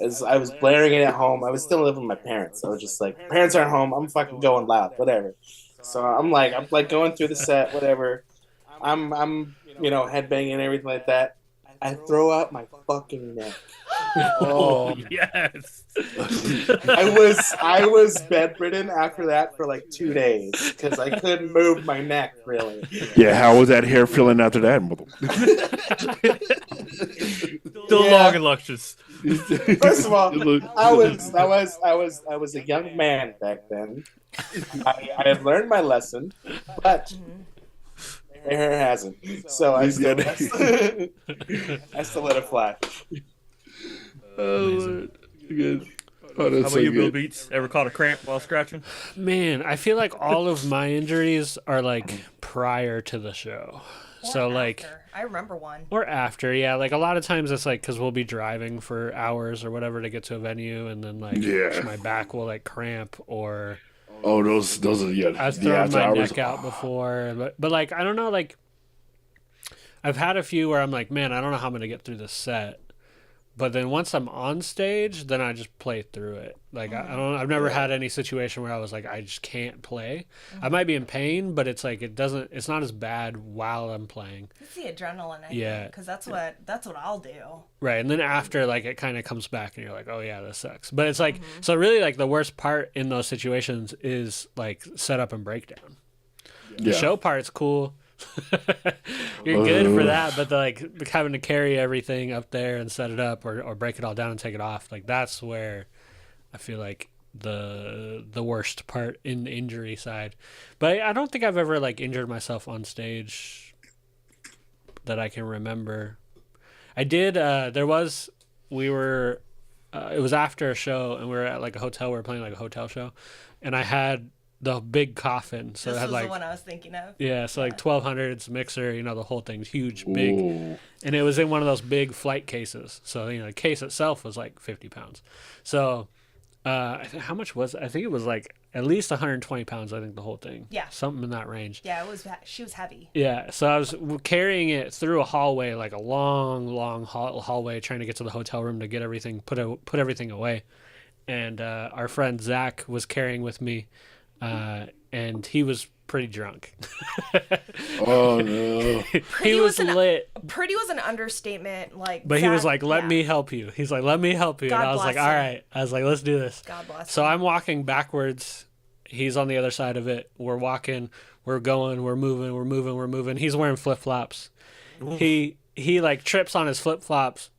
as I was blaring it at home, I was still living with my parents. I was just like, parents aren't home, I'm fucking going loud, whatever. So I'm like going through the set, whatever. I'm you know, headbanging and everything like that. I throw out my fucking neck. Oh yes. I was bedridden after that for like 2 days because I couldn't move my neck really. Yeah, how was that hair feeling after that? Still long and luscious. First of all, I was a young man back then. I had learned my lesson, but hair hasn't. So I still let it fly. Oh, good. How about you, Bill Beats? Ever caught a cramp while scratching? Man, I feel like all of my injuries are like prior to the show. So like I remember one. Or after, yeah. Like a lot of times it's like because we'll be driving for hours or whatever to get to a venue, and then like my back will like cramp or. Oh, those are I've thrown my neck out before, but like I don't know, like I've had a few where I'm like, man, I don't know how I'm gonna get through this set. But then once I'm on stage, then I just play through it. Like I've never had any situation where I was like, I just can't play. I might be in pain, but it's like it's not as bad while I'm playing. It's the adrenaline, I Yeah, because that's what I'll do. Right, and then after, like, it kind of comes back, and you're like, oh yeah, this sucks. But it's like, so really, like, the worst part in those situations is like setup and breakdown. The show part's cool. You're good for that, but like having to carry everything up there and set it up or break it all down and take it off, like that's where I feel like the worst part in the injury side. But I don't think I've ever like injured myself on stage that I can remember. I did. We were. It was after a show, and we were at like a hotel. We were playing like a hotel show, and I had the big coffin. So This it had was like the one I was thinking of. yeah, so like 1200s mixer. You know, the whole thing's huge, big, Ooh. and it was in one of those big flight cases. So the case itself was like 50 pounds. So how much was it? I think it was like at least 120 pounds. I think the whole thing. Yeah. Something in that range. Yeah, she was heavy. Yeah, so I was carrying it through a hallway, like a long hallway, trying to get to the hotel room to get everything put everything away. And our friend Zach was carrying with me, and he was pretty drunk. Oh no! He was lit, Pretty was an understatement. but he was like, "Let me help you." He's like, "Let me help you," God and I was like, bless "All him. right." I was like, "Let's do this." God bless. So him. I'm walking backwards. He's on the other side of it. We're walking. We're going. We're moving. He's wearing flip flops. He like trips on his flip flops,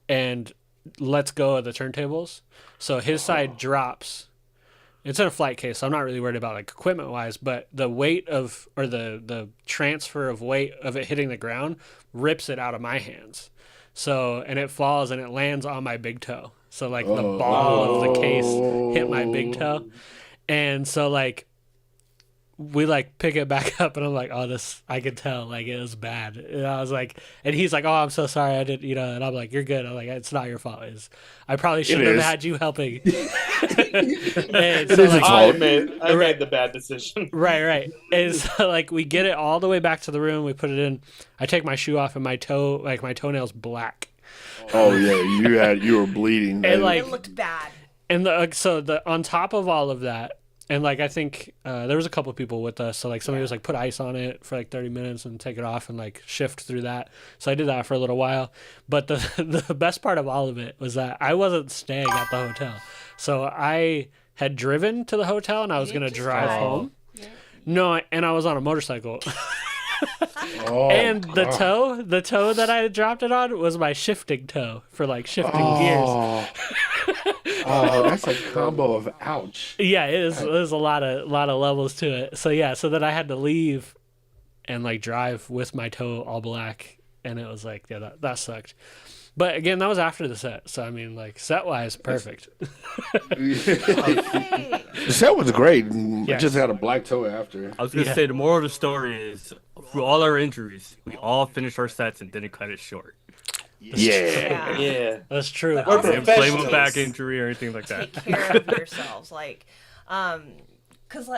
and lets go of the turntables. So his side drops. It's in a flight case, so I'm not really worried about like equipment wise, but the weight of or the transfer of weight of it hitting the ground rips it out of my hands. So and it falls and it lands on my big toe. So like the ball of the case hit my big toe. And so like we like pick it back up and I'm like, oh, this I could tell like it was bad. And I was like, and he's like, oh, I'm so sorry I did, and I'm like, you're good. I'm like, it's not your fault. I probably shouldn't have had you helping. And so, like, I made the bad decision. Right. And so like we get it all the way back to the room. We put it in. I take my shoe off and my toenail's black. Oh yeah, you were bleeding. And like it looked bad. And on top of all of that, and like I think there was a couple people with us, so like somebody was like put ice on it for like 30 minutes and take it off and like shift through that. So I did that for a little while. But the best part of all of it was that I wasn't staying at the hotel, so I had driven to the hotel and I was gonna drive home. Yeah. No, and I was on a motorcycle. And the toe that I dropped it on was my shifting toe for like shifting gears. Oh, that's a combo of ouch. Yeah, it is. There's a lot of levels to it. So yeah, so then I had to leave and like drive with my toe all black, and it was like, yeah, that sucked. But again, that was after the set, so I mean, like set wise, perfect. Hey. The set was great. I Yes. just had a black toe after. I was gonna say the moral of the story is, through all our injuries, we all finished our sets and didn't cut it short. Yeah. Yeah. That's true. But We're also Didn't blame a professionals. back injury or anything like that. Take care of yourselves, like, cause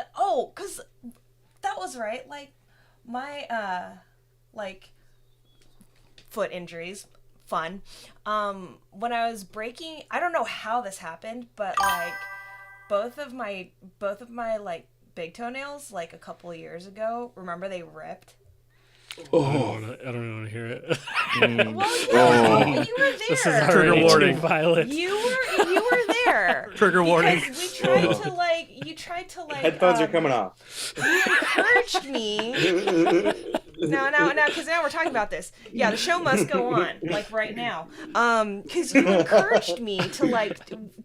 that was right. Like my like foot injuries, fun. When I was breaking, I don't know how this happened, but like both of my like big toenails, like a couple of years ago, remember they ripped. Oh, I don't want to hear it. Well, you were there. This is Trigger already warning. too violent. You were there. Trigger warning. Because you tried to like. Headphones are coming off. You encouraged me. No, because now we're talking about this. Yeah, the show must go on, like right now. Because you encouraged me to like.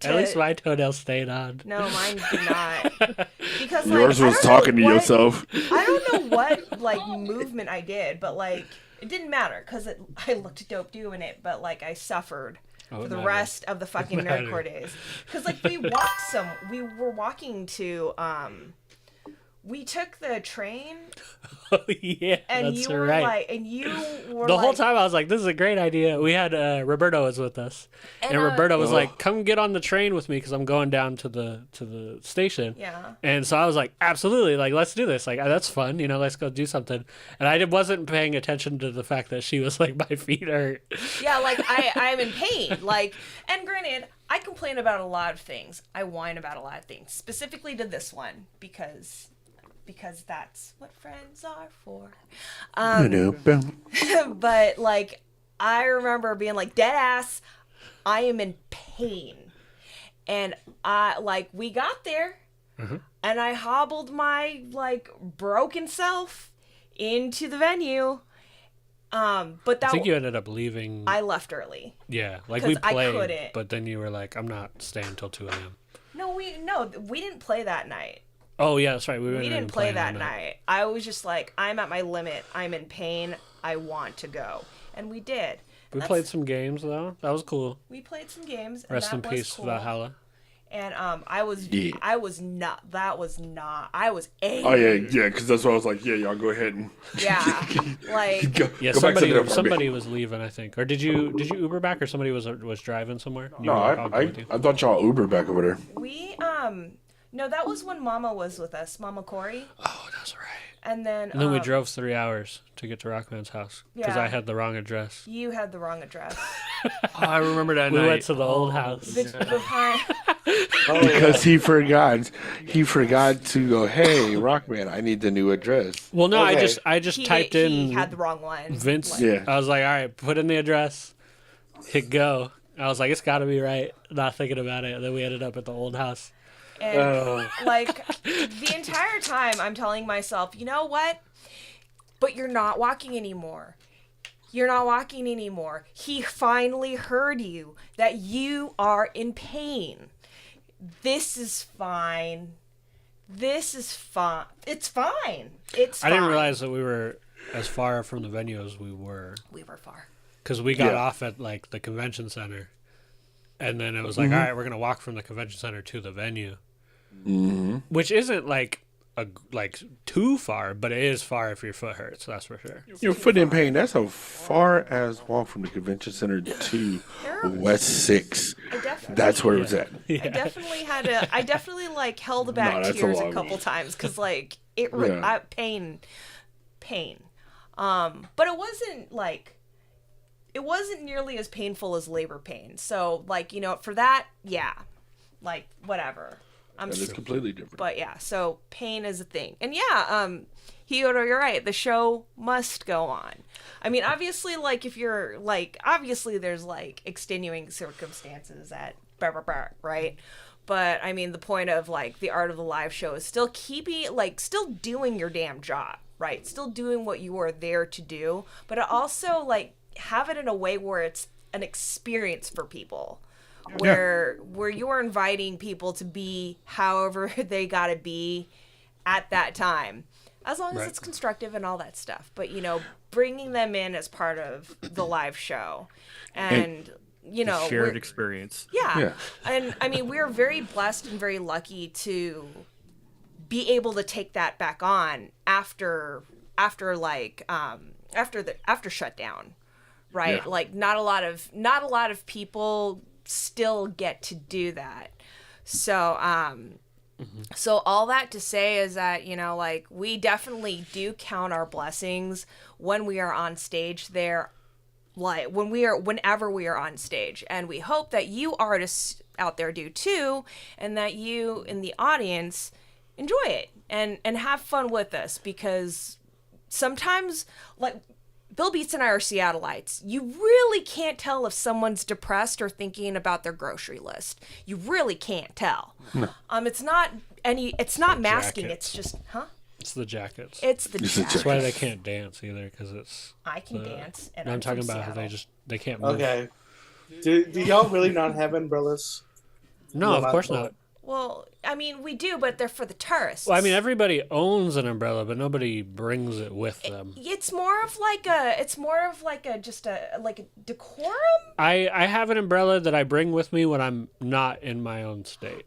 At least my toenail stayed on. No, mine did not. Because Yours like, was talking to yourself. I don't know what like movement I did, but like it didn't matter because I looked dope doing it, but like I suffered for the rest of the fucking Nerdcore days. Because like we were walking to we took the train. Oh yeah, And that's you were right. like, The whole time I was like, this is a great idea. We had Roberto was with us, and Roberto was like, come get on the train with me because I'm going down to the station. Yeah. And so I was like, absolutely, like let's do this. Like that's fun, let's go do something. And I wasn't paying attention to the fact that she was like, my feet hurt. Yeah, like I'm in pain. Like, and granted, I complain about a lot of things. I whine about a lot of things, specifically to this one because that's what friends are for. But like I remember being like, dead ass, I am in pain. And we got there and I hobbled my like broken self into the venue. But I think you ended up leaving. I left early. Yeah, like we 'Cause I played, couldn't. but then you were like, I'm not staying until 2 a.m. we didn't play that night. Oh yeah, that's right. We didn't play that night. I was just like, I'm at my limit. I'm in pain. I want to go, and we did. We played some games though. That was cool. We played some games. And Rest that in was peace, cool. Valhalla. And I was angry. Oh yeah, because that's why I was like, yeah, y'all go ahead and like go Yeah, back to the apartment. somebody was leaving, I think, or did you Uber back, or somebody was driving somewhere? No, I thought y'all Uber back over there. we no, that was when Mama was with us, Mama Corey, Oh, that's right. and then We drove 3 hours to get to Rockman's house because Yeah. I had the wrong address. You had the wrong address. Oh, I remember that We night. went to the old house. Because he forgot to go, hey, Rockman, I need the new address. Well, no, Okay. I just typed in He had the wrong one. Vince. Yeah. I was like, all right, put in the address, hit go. I was like, it's got to be right. Not thinking about it. And then we ended up at the old house. And like the entire time I'm telling myself, you know what? But you're not walking anymore. You're not walking anymore. He finally heard you, that you are in pain. This is fine. This is fine. It's fine. It's fine. I didn't realize that we were as far from the venue as we were. We were far. Because we got Yeah. off at like the convention center. And then it was like, all right, we're going to walk from the convention center to the venue. Mm-hmm. Which isn't like too far, but it is far if your foot hurts, that's for sure. Your foot in pain. That's as far as walk from the convention center to West 6. That's where it was at. I definitely had to. I definitely like held back No, that's a tears a long couple one. times because like Yeah. pain. But it wasn't like. It wasn't nearly as painful as labor pain. So like for that, yeah, like whatever. That is completely different. But yeah, so pain is a thing. And yeah, Hyodo, you're right. The show must go on. I mean, obviously, like, if you're, like, obviously there's, like, extenuating circumstances at right? But, I mean, the point of, like, the art of the live show is still still doing your damn job, right? Still doing what you are there to do. But also, like, have it in a way where it's an experience for people. Where you're inviting people to be however they gotta be at that time, as long as it's constructive and all that stuff. But bringing them in as part of the live show, and shared experience. Yeah. And I mean, we're very blessed and very lucky to be able to take that back on after shutdown, right? Yeah. Like not a lot of people still get to do that. So so all that to say is that like we definitely do count our blessings when we are on stage there, like whenever we are on stage, and we hope that you artists out there do too, and that you in the audience enjoy it and have fun with us, because sometimes, like Bill Beats and I are Seattleites. You really can't tell if someone's depressed or thinking about their grocery list. You really can't tell. No. It's not masking. Jackets. It's just, It's the jackets. It's the It's the jacket. That's why they can't dance either, because it's... I can dance, and No, I'm I'm talking from about how Seattle. they can't move. Okay. Do y'all really not have umbrellas? No, of course not. Well, I mean, we do, but they're for the tourists. Well, I mean, everybody owns an umbrella, but nobody brings it with them. It's more of like a decorum. I have an umbrella that I bring with me when I'm not in my own state.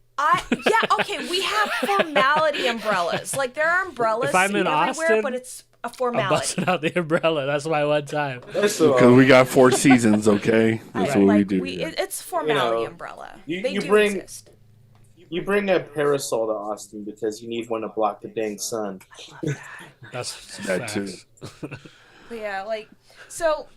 Okay, we have formality umbrellas. Like there are umbrellas If I'm in everywhere, Austin, but it's a I'm formality. busting out the umbrella. That's my one time. That's Because we got 4 seasons, okay? That's what we Like, do. it's formality umbrella. you They do bring- exist. You bring a parasol to Austin because you need one to block the dang sun. That's That too. facts. But yeah, like so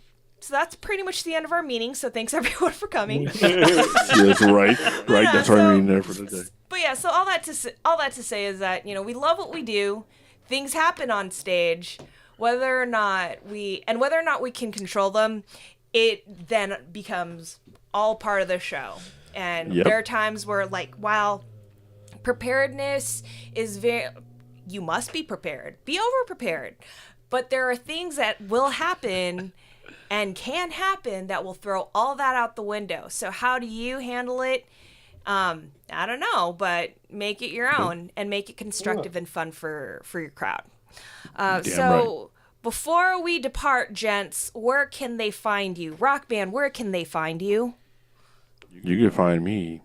that's pretty much the end of our meeting. So thanks everyone for coming. Yes, right. That's our meeting there for today. But yeah, so all that to say is that we love what we do. Things happen on stage, whether or not we can control them, it then becomes all part of the show. And Yep. there are times where, like, while preparedness is you must be prepared, be over prepared, but there are things that will happen and can happen that will throw all that out the window. So how do you handle it? I don't know, but make it your own and make it constructive and fun for your crowd. So before we depart, gents, where can they find you? Rock Band, where can they find you? You can find me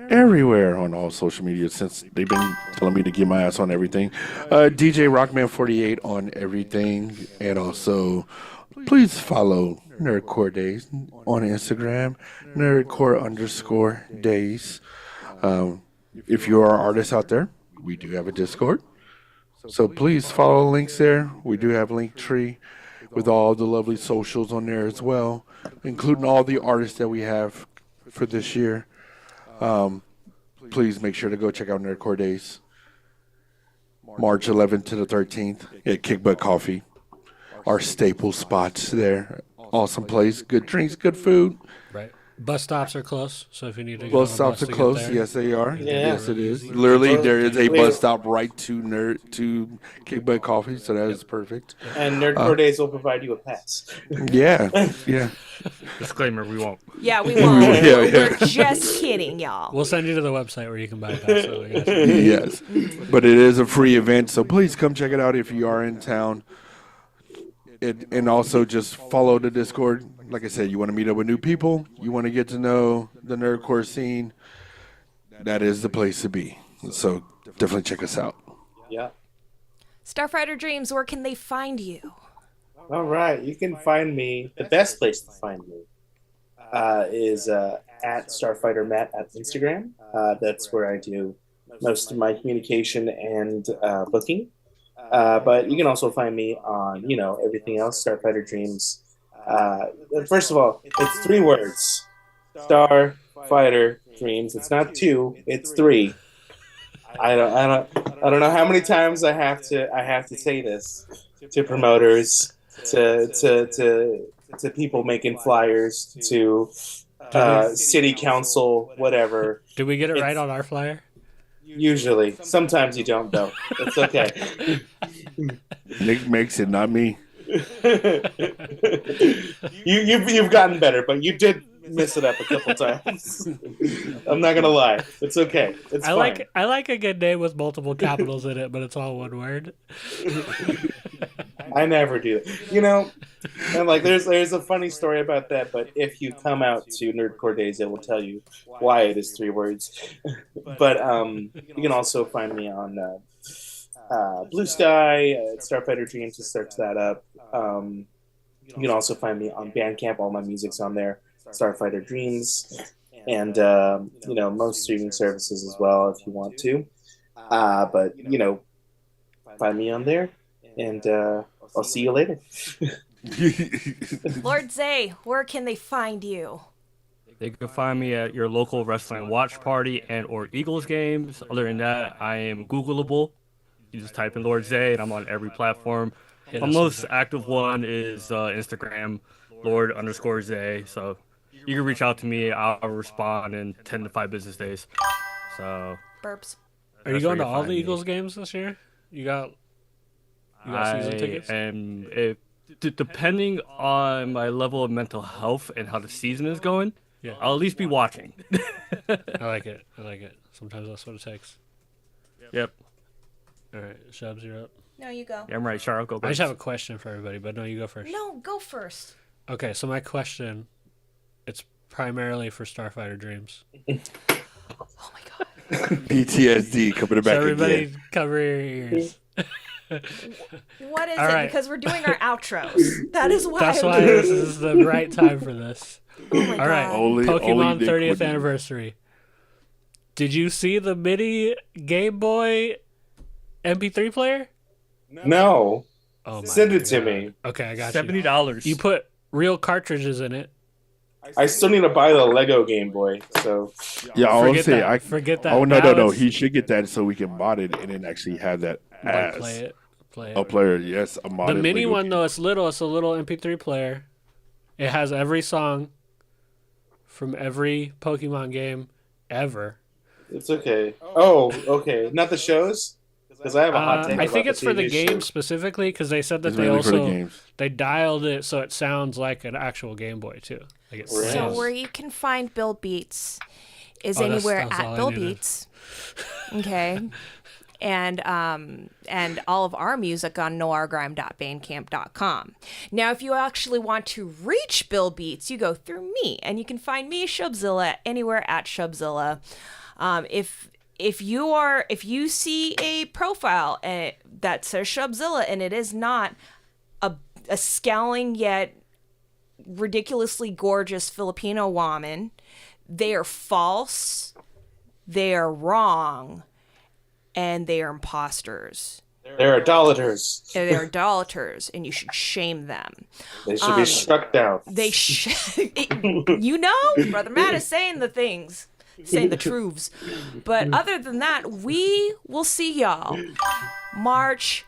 everywhere on all social media since they've been telling me to get my ass on everything. DJ Rockman48 on everything. And also, please follow Nerdcore Dayz on Instagram, Nerdcore_Dayz. If you are artists out there, we do have a Discord. So please follow the links there. We do have a link tree with all the lovely socials on there as well, including all the artists that we have for this year. Please make sure to go check out Nerdcore Dayz. March 11th to the 13th at Kick Butt Coffee. Our staple spots there. Awesome place. Good drinks, good food. Right. Bus stops are close, so if you need to go Bus stops are close. Yes, they are. Yeah. Yes, it is. Literally, there is a bus stop right to Kick Butt Coffee, so that is perfect. And Nerdcore Dayz will provide you a pass. Yeah, yeah. Disclaimer: we won't. Yeah, we won't. Yeah. We're just kidding, y'all. We'll send you to the website where you can buy a pass. So I got you. Yes, but it is a free event, so please come check it out if you are in town. And also just follow the Discord. Like I said, you want to meet up with new people, you want to get to know the nerdcore scene, that is the place to be. So definitely check us out. Yeah. Starfighter Dreams, where can they find you? All right. You can find me. The best place to find me is at Starfighter Matt at Instagram. That's where I do most of my communication and booking. But you can also find me on, everything else, Starfighter Dreams. First of all, it's 3 words. Starfighter Dreams. It's not 2, it's 3. I don't know how many times I have to say this to promoters, to people making flyers, to city council, whatever. Did we get it right on our flyer? Usually. Sometimes you don't, though. It's okay. Nick makes it, not me. You've gotten better, but you did mess it up a couple times. I'm not gonna lie. It's okay. It's fine. I like a good name with multiple capitals in it, but it's all one word. I never do. And there's a funny story about that, but if you come out to Nerdcore Dayz, it will tell you why it is 3 words. But you can also find me on Blue Sky, Starfighter Dreams, to search that up. You can also find me on Bandcamp. All my music's on there. Starfighter Dreams, and most streaming services as well if you want to. But find me on there, and I'll see you later. Lord Zay, where can they find you? They can find me at your local wrestling watch party and or Eagles games. Other than that, I am Googleable. You just type in Lord Zay, and I'm on every platform. My most active one is Instagram, Lord_Zay. So you can reach out to me. I'll respond in 10 to 5 business days. So Burps. Are you going to all the Eagles games this year? You got season tickets? And depending on my level of mental health and how the season is going, yeah, I'll at least be watching. I like it. Sometimes that's what it takes. Yep. All right, Shubs, you're up. No, you go. Yeah, I'm right. Charles, go I just have a question for everybody, but no, you go first. No, go first. Okay, so my question, it's primarily for Starfighter Dreams. Oh my god. PTSD coming back Everybody again. cover your ears. What is All it? right. Because we're doing our outros. That is why. That's why this is the right time for this. Oh my All right, god. Only Pokemon Nick 30th would- anniversary. Did you see the mini Game Boy MP3 player? No. Oh my Send it to God. me. Okay, I got you. $70. You put real cartridges in it. I still need to buy the Lego Game Boy, so Yeah, I was Forget say that. Forget that. Oh Now no! it's- He should get that so we can mod it and then actually have that Like, as play it. a player. Yes, a modded The mini Lego one game. though, it's little. It's a little MP3 player. It has every song from every Pokemon game ever. it's okay. Oh, okay. Not the shows? Because I have a hot take I about think it's for the TV game shows. specifically because they said that It's they mainly for the also games. they dialed it so it sounds like an actual Game Boy too. Like it Really? So sounds. where you can find Bill Beats is Oh, that's anywhere all at I Bill needed. Beats. Okay. And all of our music on noirgrime.bandcamp.com. Now, if you actually want to reach Bill Beats, you go through me, and you can find me, Shubzilla, anywhere at Shubzilla. If you see a profile that says Shubzilla and it is not a scowling yet ridiculously gorgeous Filipino woman, they are false, they are wrong, and they are imposters. They're idolaters. They're idolaters, and you should shame them. They should be struck down. You know, Brother Matt is saying the things, saying the truths. But other than that, we will see y'all March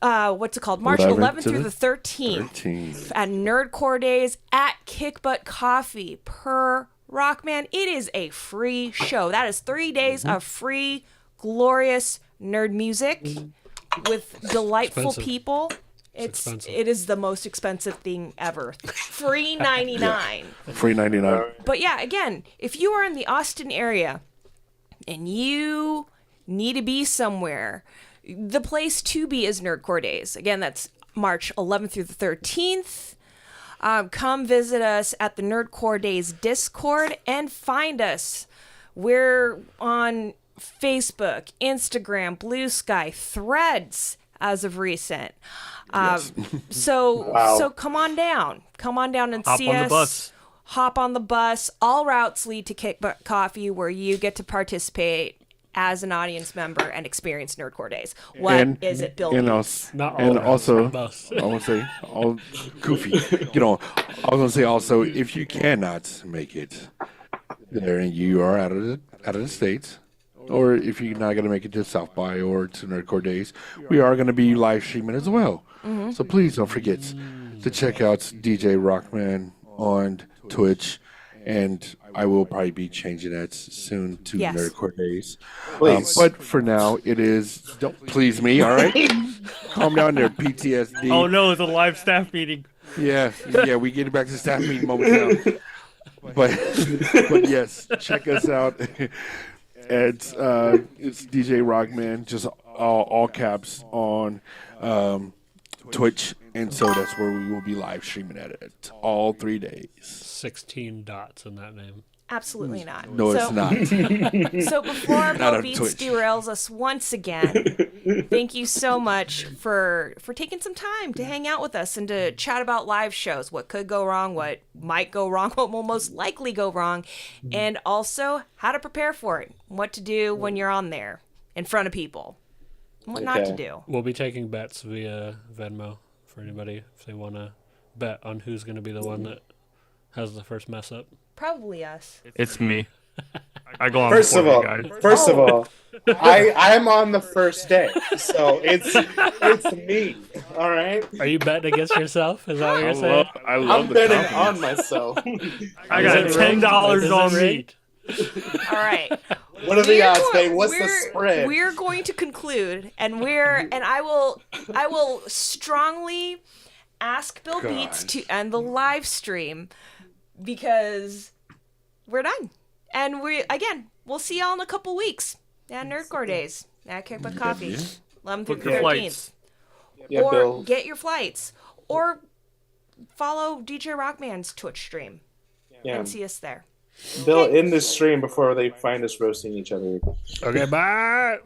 11th through the 13th at Nerdcore Days at Kick Butt Coffee per Rockman. It is a free show. That is 3 days of free, glorious nerd music with delightful people. It is the most expensive thing ever. Free 99. Free 99. But yeah, again, if you are in the Austin area and you need to be somewhere, the place to be is Nerdcore Days. Again, that's March 11th through the 13th. Come visit us at the Nerdcore Days Discord and find us. We're on Facebook, Instagram, Blue Sky, Threads as of recent. So come on down. Come on down and see us. Hop on the bus. Hop on the bus. All routes lead to Kick Butt Coffee, where you get to participate as an audience member and experience Nerdcore Days. What is it, Bill? Not all also, most. I want to say, all goofy. I was going to say also, if you cannot make it there and you are out of the States, or if you're not going to make it to South by or to Nerdcore Days, we are going to be live streaming as well. So please don't forget to check out DJ Rockman on Twitch, and I will probably be changing that soon to Nerdcore Days. But for now, it is, don't please me, all right? Calm down there, PTSD. Oh no, it's a live staff meeting. Yeah, we get back to staff meeting moments now. But yes, check us out. It's DJ Rockman, just all caps on Twitch, and so that's where we will be live streaming at it all 3 days. 16 dots in that name. Absolutely not. No, it's not. So before Not Bill on Beats Twitch. derails us once again, thank you so much for taking some time to hang out with us and to chat about live shows, what could go wrong, what might go wrong, what will most likely go wrong, and also how to prepare for it, what to do when you're on there in front of people, and what not to do. We'll be taking bets via Venmo for anybody if they want to bet on who's going to be the one that has the first mess up. Probably us. It's me. I go on. First of all, guys. I'm on the first day, so it's me. All right. Are you betting against yourself? Is that what you're saying? I love I'm the betting confidence. on myself. I got Is it $10 rigged? on Is it me. rigged? All right. What are the odds, babe? What's the spread? We're going to conclude, and I will strongly ask Bill Beats to end the live stream because we're done. And we'll see y'all in a couple weeks at Nerdcore Days at Kick Butt Coffee, 11th through Book the your 13th. flights. Yeah, or Bill. get your flights, or follow DJ Rockman's Twitch stream and see us there. Bill, end this stream before they find us roasting each other. Okay, bye.